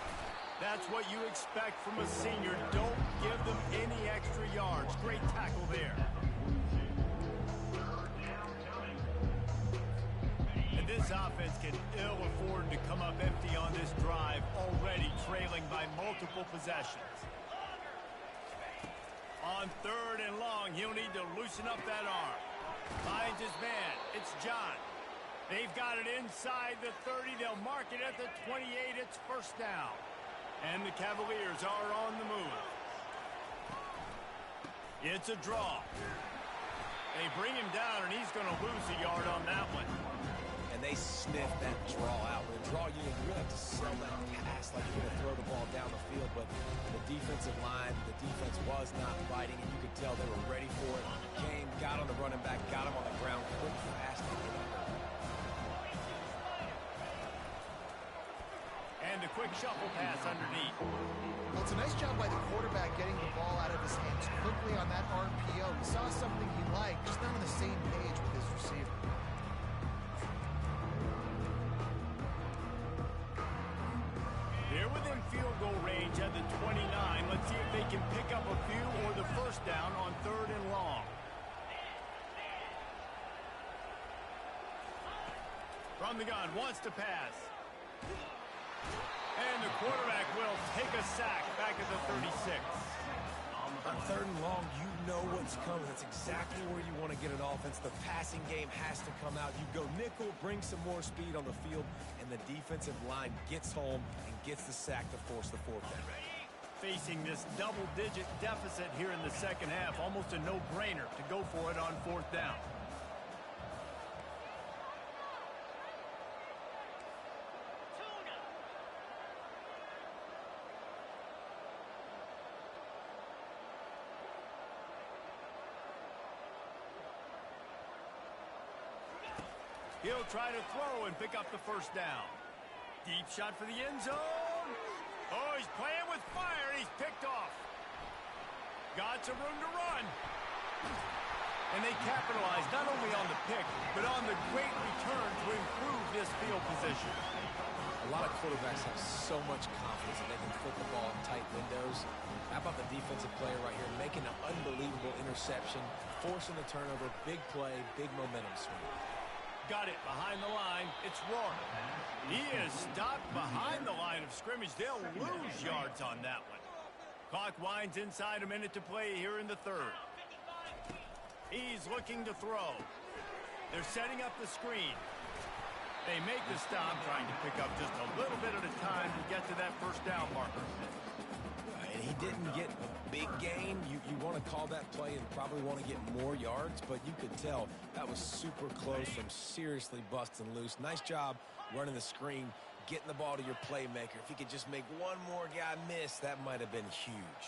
That's what you expect from a senior. Don't give them any extra yards. Great tackle there. And this offense can ill afford to come up empty on this drive, already trailing by multiple possessions. On 3rd and long, he'll need to loosen up that arm. Finds his man. It's John. They've got it inside the 30. They'll mark it at the 28. It's first down. And the Cavaliers are on the move. It's a draw. They bring him down, and he's going to lose a yard on that one.
and they sniffed that draw out. With a draw unit, you really have to sell that pass like you're going to throw the ball down the field, but the defensive line, the defense was not fighting, and you could tell they were ready for it. Came, got on the running back, got him on the ground quick, fast, and hit him.
And a quick shuffle pass underneath.
Well, it's a nice job by the quarterback getting the ball out of his hands quickly on that RPO. He saw something he liked, just not on the same page with his receiver.
They're within field goal range at the 29. Let's see if they can pick up a few or the first down on 3rd and long. From the gun, wants to pass. And the quarterback will take a sack back at the 36.
On 3rd and long, you know what's coming. That's exactly where you want to get an offense. The passing game has to come out. You go nickel, bring some more speed on the field, and the defensive line gets home and gets the sack to force the 4th down.
Facing this double-digit deficit here in the second half, almost a no-brainer to go for it on 4th down. He'll try to throw and pick up the first down. Deep shot for the end zone. Oh, he's playing with fire, and he's picked off. Got some room to run. And they capitalize not only on the pick, but on the great return to improve this field position.
A lot of quarterbacks have so much confidence that they can put the ball in tight windows. How about the defensive player right here making an unbelievable interception, forcing the turnover, big play, big momentum swing.
Got it behind the line. It's Rourke. He is stopped behind the line of scrimmage. They'll lose yards on that one. Clock winds inside a minute to play here in the 3rd. He's looking to throw. They're setting up the screen. They make the stop, trying to pick up just a little bit at a time to get to that first down marker.
And he didn't get a big gain. You want to call that play and probably want to get more yards, but you could tell that was super close from seriously busting loose. Nice job running the screen, getting the ball to your playmaker. If he could just make one more guy miss, that might have been huge.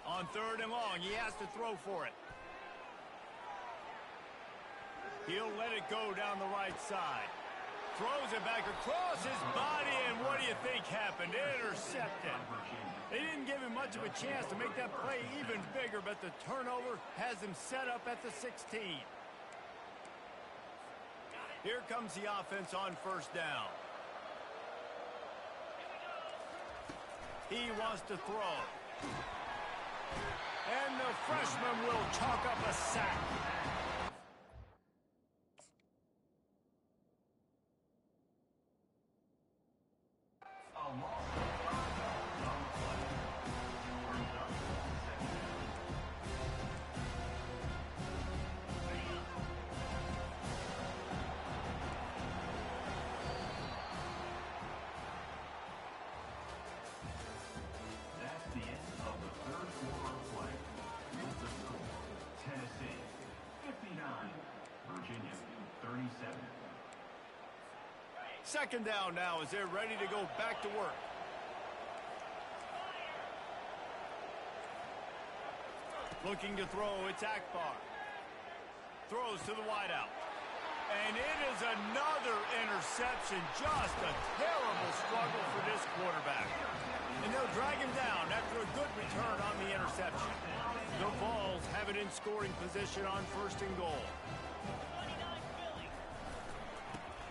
On 3rd and long, he has to throw for it. He'll let it go down the right side. Throws it back across his body, and what do you think happened? Intercepted. They didn't give him much of a chance to make that play even bigger, but the turnover has him set up at the 16. Here comes the offense on 1st down. He wants to throw. And the freshman will chalk up a sack.
That's the end of the 3rd quarter of play. With the score, Tennessee 59, Virginia 37.
2nd down now as they're ready to go back to work. Looking to throw, it's Akbar. Throws to the wideout. And it is another interception. Just a terrible struggle for this quarterback. And they'll drag him down after a good return on the interception. The Vols have it in scoring position on 1st and goal.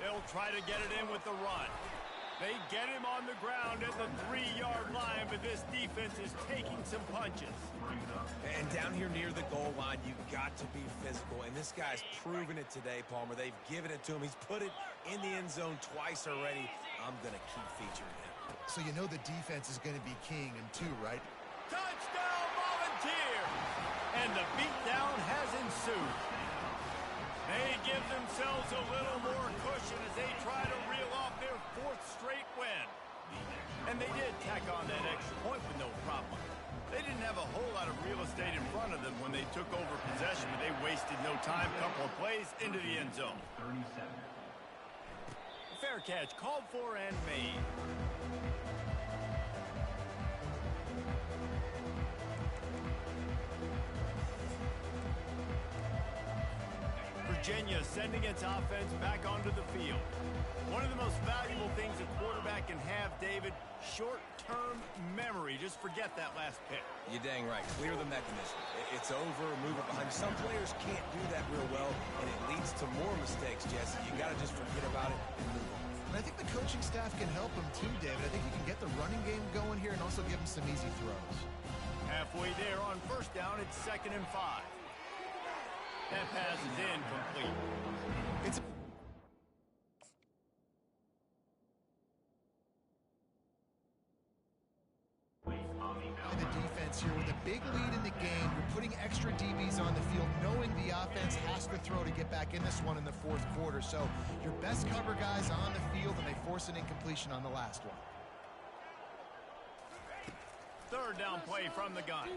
They'll try to get it in with the run. They get him on the ground at the 3-yard line, but this defense is taking some punches.
And down here near the goal line, you've got to be physical. And this guy's proven it today, Palmer. They've given it to him. He's put it in the end zone twice already. I'm going to keep featuring him.
So you know the defense is going to be king in 2, right?
Touchdown, Volunteers! And the beatdown has ensued. They give themselves a little more cushion as they try to reel off their 4th straight win. And they did tack on that extra point with no problem. They didn't have a whole lot of real estate in front of them when they took over possession, but they wasted no time. Couple of plays into the end zone.
37.
Fair catch called for and made. Virginia sending its offense back onto the field. One of the most valuable things a quarterback can have, David, short-term memory. Just forget that last pick.
You're dang right. Clear the mechanism. It's over, move it behind. Some players can't do that real well, and it leads to more mistakes, Jesse. You got to just forget about it and move on.
And I think the coaching staff can help him too, David. I think you can get the running game going here and also give him some easy throws.
Halfway there on first down, it's 2nd and 5. That pass is incomplete.
It's the defense here with a big lead in the game. You're putting extra DBs on the field, knowing the offense has to throw to get back in this one in the fourth quarter. So your best cover guys on the field, and they force an incompletion on the last one.
3rd down play from the gun.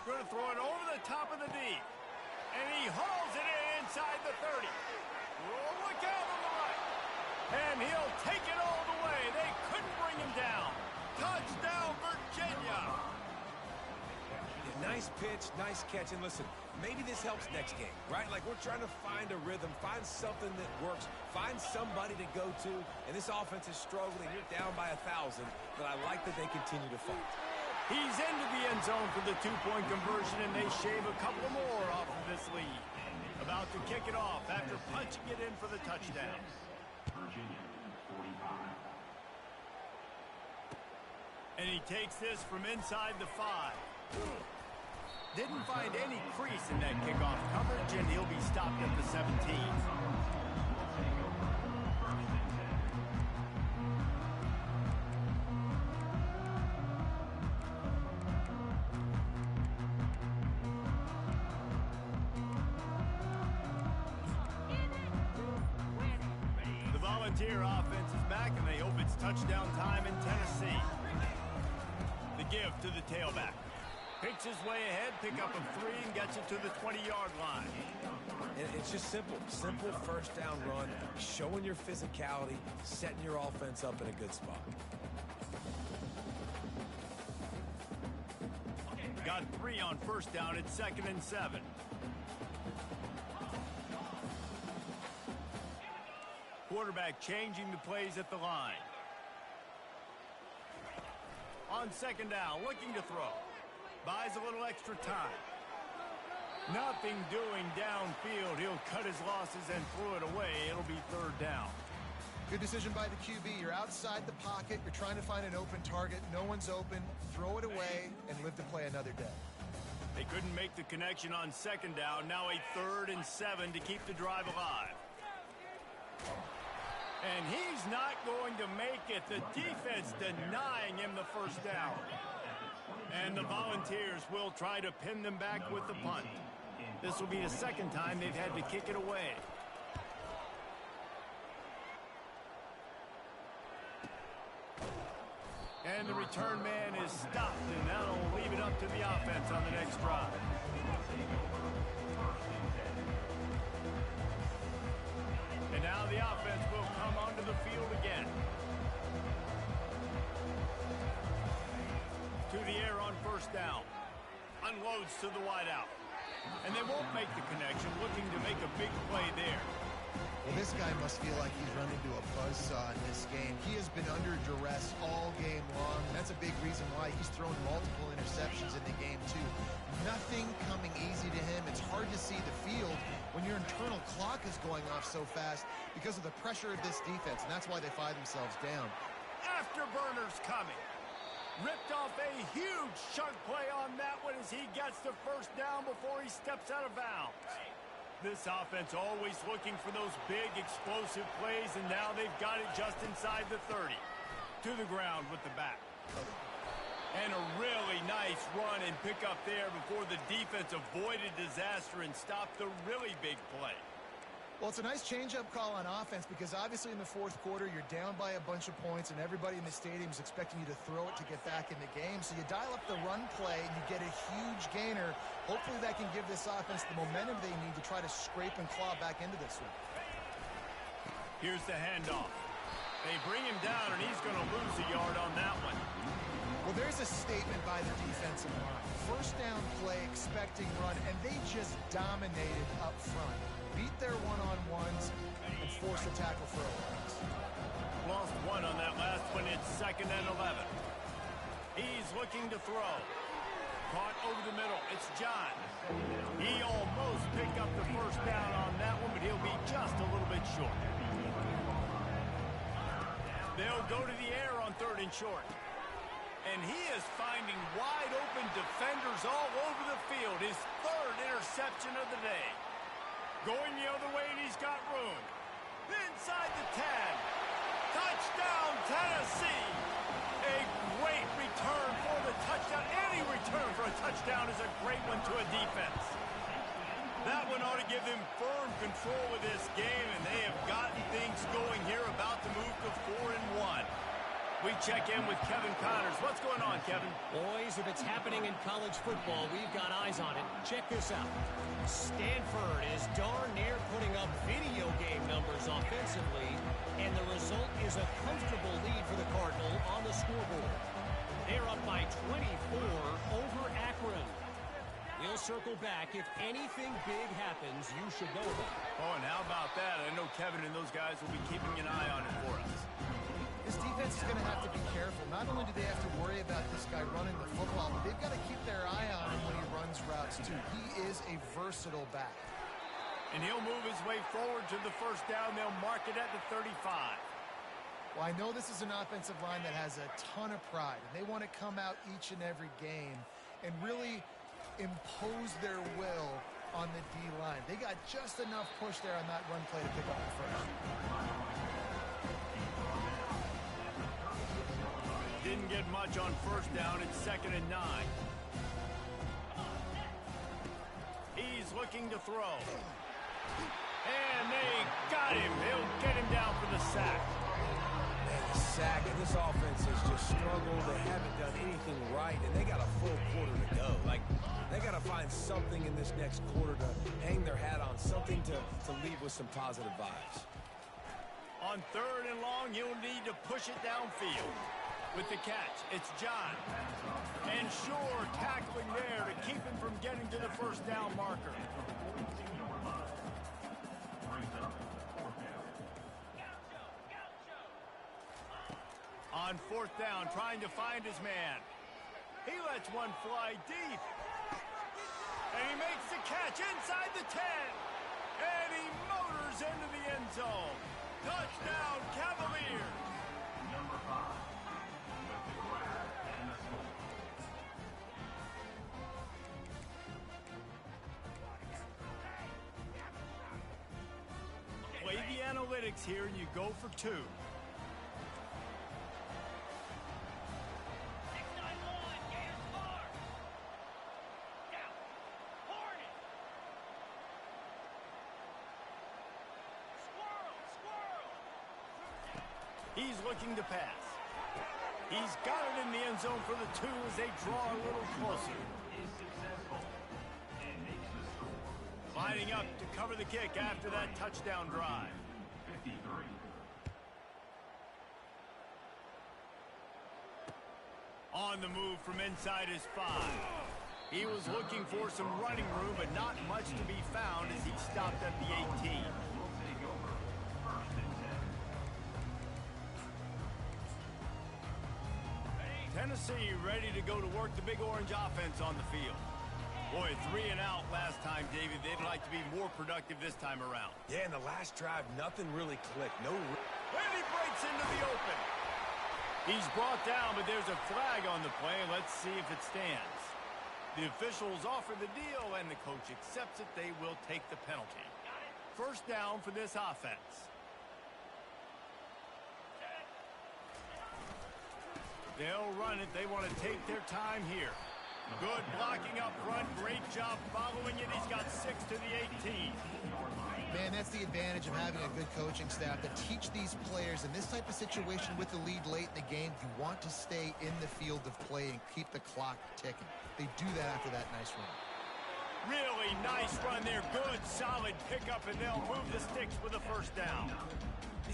Going to throw it over the top of the D. And he hauls it in inside the 30. Oh, look out on the right. And he'll take it all the way. They couldn't bring him down. Touchdown, Virginia.
Yeah, nice pitch, nice catch. And listen, maybe this helps next game, right? Like we're trying to find a rhythm, find something that works, find somebody to go to. And this offense is struggling. You're down by 1,000, but I like that they continue to fight.
He's into the end zone for the 2-point conversion, and they shave a couple more off of this lead. About to kick it off after punching it in for the touchdown.
Virginia, 45.
And he takes this from inside the 5. Didn't find any crease in that kickoff coverage, and he'll be stopped at the 17. Volunteer offense is back, and they hope it's touchdown time in Tennessee. The give to the tailback. Picks his way ahead, pick up a 3, and gets it to the 20-yard line.
And it's just simple first down run, showing your physicality, setting your offense up in a good spot.
Got 3 on first down. It's 2nd and 7. Quarterback changing the plays at the line. On 2nd down, looking to throw. Buys a little extra time. Nothing doing downfield. He'll cut his losses and throw it away. It'll be 3rd down.
Good decision by the QB. You're outside the pocket. You're trying to find an open target. No one's open. Throw it away and live to play another day.
They couldn't make the connection on 2nd down. Now a 3rd and 7 to keep the drive alive. And he's not going to make it. The defense denying him the first down. And the Volunteers will try to pin them back with the punt. This will be the 2nd time they've had to kick it away. And the return man is stopped, and that'll leave it up to the offense on the next drive. And now the offense will come onto the field again. To the air on first down. Unloads to the wideout. And they won't make the connection, looking to make a big play there.
Well, this guy must feel like he's run into a buzzsaw in this game. He has been under duress all game long, and that's a big reason why he's thrown multiple interceptions in the game, too. Nothing coming easy to him. It's hard to see the field when your internal clock is going off so fast because of the pressure of this defense, and that's why they find themselves down.
Afterburners coming. Ripped off a huge chunk play on that one as he gets the first down before he steps out of bounds. This offense always looking for those big explosive plays, and now they've got it just inside the 30. To the ground with the back. And a really nice run and pick up there before the defense avoided disaster and stopped the really big play.
Well, it's a nice change-up call on offense because obviously in the fourth quarter, you're down by a bunch of points and everybody in the stadium is expecting you to throw it to get back in the game. So you dial up the run play and you get a huge gainer. Hopefully that can give this offense the momentum they need to try to scrape and claw back into this one.
Here's the handoff. They bring him down, and he's going to lose a yard on that one.
Well, there's a statement by the defensive line. First down play, expecting run, and they just dominated up front. Beat their one-on-ones and force a tackle for a loss.
Lost one on that last one. It's 2nd and 11. He's looking to throw. Caught over the middle. It's John. He almost picked up the first down on that one, but he'll be just a little bit short. They'll go to the air on 3rd and short. And he is finding wide open defenders all over the field. His 3rd interception of the day. Going the other way, and he's got room. Inside the 10. Touchdown, Tennessee. A great return for the touchdown. Any return for a touchdown is a great one to a defense. That one ought to give them firm control of this game, and they have gotten things going here, about to move to 4-1. We check in with Kevin Connors. What's going on, Kevin?
Boys, if it's happening in college football, we've got eyes on it. Check this out. Stanford is darn near putting up video game numbers offensively, and the result is a comfortable lead for the Cardinal on the scoreboard. They're up by 24 over Akron. We'll circle back. If anything big happens, you should know about it.
Oh, and how about that? I know Kevin and those guys will be keeping an eye on it for us.
This defense is going to have to be careful. Not only do they have to worry about this guy running the football, but they've got to keep their eye on him when he runs routes, too. He is a versatile back.
And he'll move his way forward to the first down. They'll mark it at the 35.
Well, I know this is an offensive line that has a ton of pride, and they want to come out each and every game and really impose their will on the D-line. They got just enough push there on that run play to pick up the first.
Didn't get much on first down. It's 2nd and 9. He's looking to throw. And they got him. They'll get him down for the sack.
Man, the sack, and this offense has just struggled. They haven't done anything right, and they got a full quarter to go. Like, they got to find something in this next quarter to hang their hat on, something to leave with some positive vibes.
On 3rd and long, you'll need to push it downfield. With the catch, it's John. And Shore tackling there to keep him from getting to the first down marker. On 4th down, trying to find his man. He lets one fly deep. And he makes the catch inside the 10. And he motors into the end zone. Touchdown, Cavaliers.
Number 5.
Play the analytics here, and you go for 2. He's looking to pass. He's got it in the end zone for the 2 as they draw a little closer. Lining up to cover the kick after that touchdown drive.
53.
On the move from inside his 5. He was looking for some running room, but not much to be found as he stopped at the 18.
We'll take over 1st and 10.
Tennessee ready to go to work the Big Orange offense on the field. Boy, 3 and out last time, David. They'd like to be more productive this time around.
Yeah, in the last drive, nothing really clicked. No.
And he breaks into the open. He's brought down, but there's a flag on the play. Let's see if it stands. The officials offer the deal, and the coach accepts it. They will take the penalty. First down for this offense. They'll run it. They want to take their time here. Good blocking up front. Great job following it. He's got 6 to the 18.
Man, that's the advantage of having a good coaching staff to teach these players in this type of situation with the lead late in the game. You want to stay in the field of play and keep the clock ticking. They do that after that nice run.
Really nice run there. Good, solid pickup, and they'll move the sticks with a first down.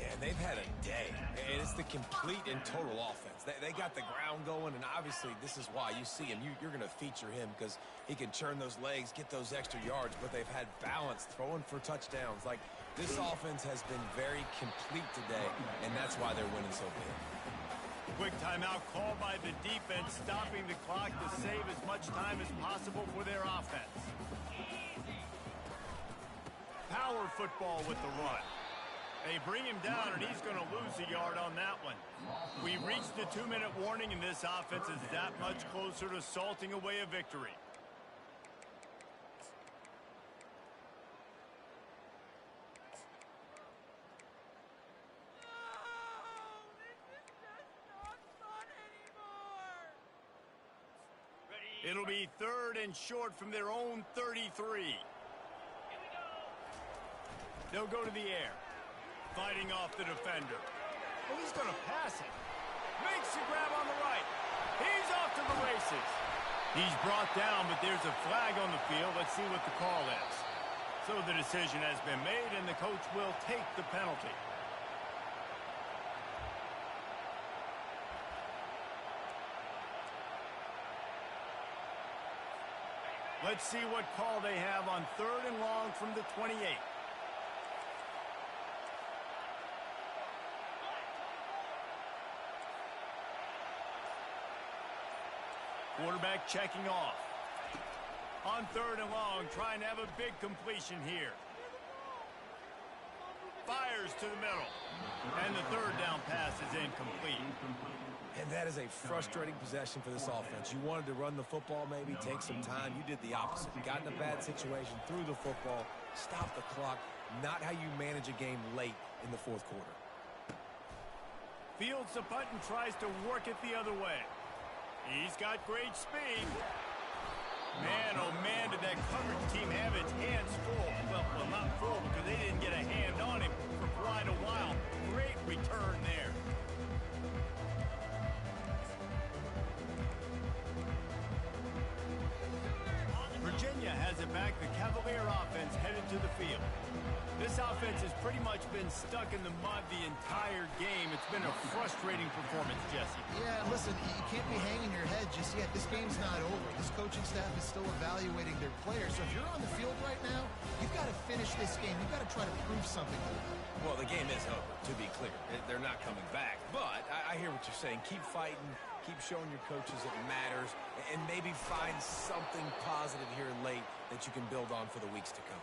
Yeah, they've had a day, and it's the complete and total offense. They got the ground going, and obviously this is why you see him. You're going to feature him because he can churn those legs, get those extra yards, but they've had balance, throwing for touchdowns. Like, this offense has been very complete today, and that's why they're winning so big.
Quick timeout called by the defense, stopping the clock to save as much time as possible for their offense. Power football with the run. They bring him down, and he's going to lose a yard on that one. We reached the 2-minute warning, and this offense is that much closer to salting away a victory. It'll be 3rd and short from their own 33. They'll go to the air. Fighting off the defender. Oh, he's going to pass it. Makes the grab on the right. He's off to the races. He's brought down, but there's a flag on the field. Let's see what the call is. So the decision has been made, and the coach will take the penalty. Let's see what call they have on 3rd and long from the 28. Quarterback checking off. On 3rd and long, trying to have a big completion here. Fires to the middle. And the 3rd down pass is incomplete.
And that is a frustrating possession for this offense. You wanted to run the football, maybe take some time. You did the opposite. You got in a bad situation, threw the football, stopped the clock. Not how you manage a game late in the 4th quarter.
Fields the punt and tries to work it the other way. He's got great speed. Man, oh man, did that coverage team have its hands full. Well, not full because they didn't get a hand on him for quite a while. Great return there. Virginia has it back. The Cavalier offense headed to the field. This offense has pretty much been stuck in the mud the entire game. It's been a frustrating performance, Jesse.
Yeah, listen, you can't be hanging your head just yet. This game's not over. This coaching staff is still evaluating their players. So if you're on the field right now, you've got to finish this game. You've got to try to prove something to them.
Well, the game is over, to be clear. They're not coming back. But I hear what you're saying. Keep fighting. Keep showing your coaches it matters. And maybe find something positive here late that you can build on for the weeks to come.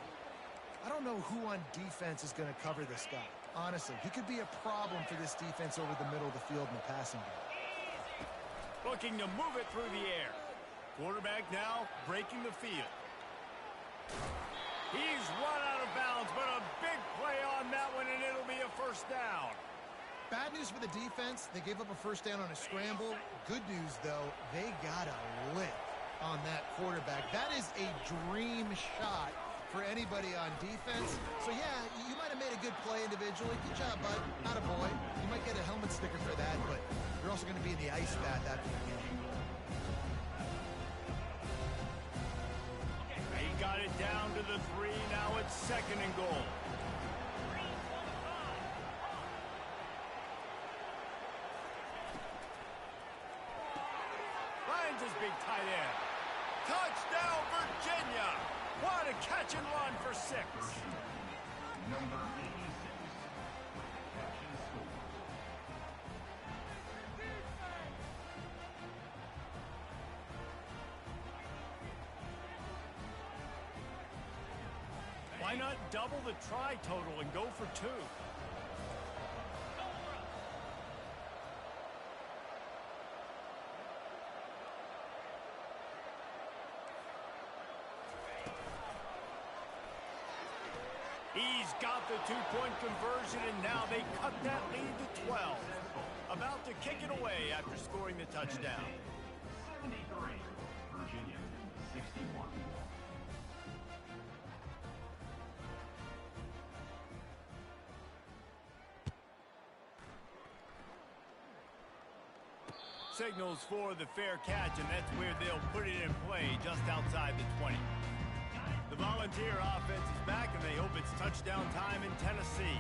I don't know who on defense is going to cover this guy. Honestly, he could be a problem for this defense over the middle of the field in the passing game.
Looking to move it through the air. Quarterback now breaking the field. He's run out of bounds, but a big play on that one, and it'll be a first down.
Bad news for the defense. They gave up a first down on a scramble. Good news, though, they got a lick on that quarterback. That is a dream shot for anybody on defense. So, yeah, you might have made a good play individually. Good job, bud. Not a boy. You might get a helmet sticker for that, but you're also going to be in the ice bath after the game.
He got it down to the 3. Now it's 2nd and goal. Finds his big tight end. Touchdown, Virginia! What a catch and run for 6.
Number 86. Catch and score.
Why not double the try total and go for 2? He's got the 2-point conversion, and now they cut that lead to 12. About to kick it away after scoring the touchdown.
73. Virginia, 61.
signals for the fair catch, and that's where they'll put it in play just outside the 20. The Volunteer offense is back, and they hope it's touchdown time in Tennessee.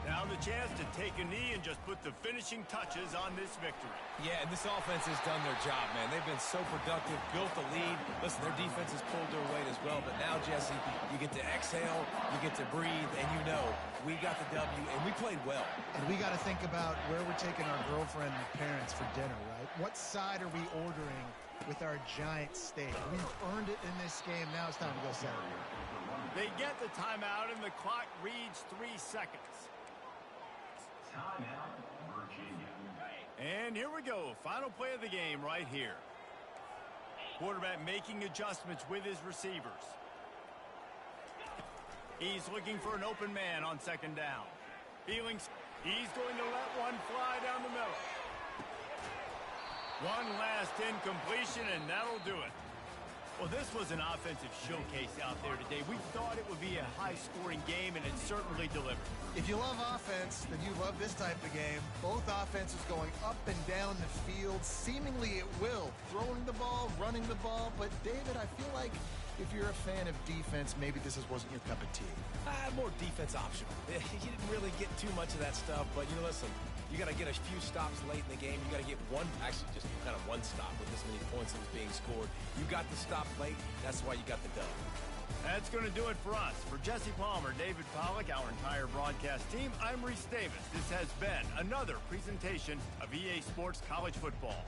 Now the chance to take a knee and just put the finishing touches on this victory.
Yeah, and this offense has done their job, man. They've been so productive, built the lead. Listen, their defense has pulled their weight as well. But now, Jesse, you get to exhale, you get to breathe, and you know we got the W, and we played well.
And we got to think about where we're taking our girlfriend and parents for dinner, right? What side are we ordering with our giant steak? We've earned it in this game. Now it's time to go celebrate.
They get the timeout, and the clock reads 3 seconds.
Timeout, Virginia.
And here we go. Final play of the game right here. Quarterback making adjustments with his receivers. He's looking for an open man on second down. He's going to let one fly down the middle. One last incompletion, and that'll do it. Well, this was an offensive showcase out there today. We thought it would be a high-scoring game, and it certainly delivered.
If you love offense, then you love this type of game. Both offenses going up and down the field, seemingly at will. Throwing the ball, running the ball. But, David, I feel like if you're a fan of defense, maybe this wasn't your cup of tea.
More defense optional. You didn't really get too much of that stuff, but, you know, listen, you got to get a few stops late in the game. You got to get just kind of one stop with this many points that was being scored. You got the stop late. That's why you got the dub.
That's going to do it for us. For Jesse Palmer, David Pollack, our entire broadcast team, I'm Reese Davis. This has been another presentation of EA Sports College Football.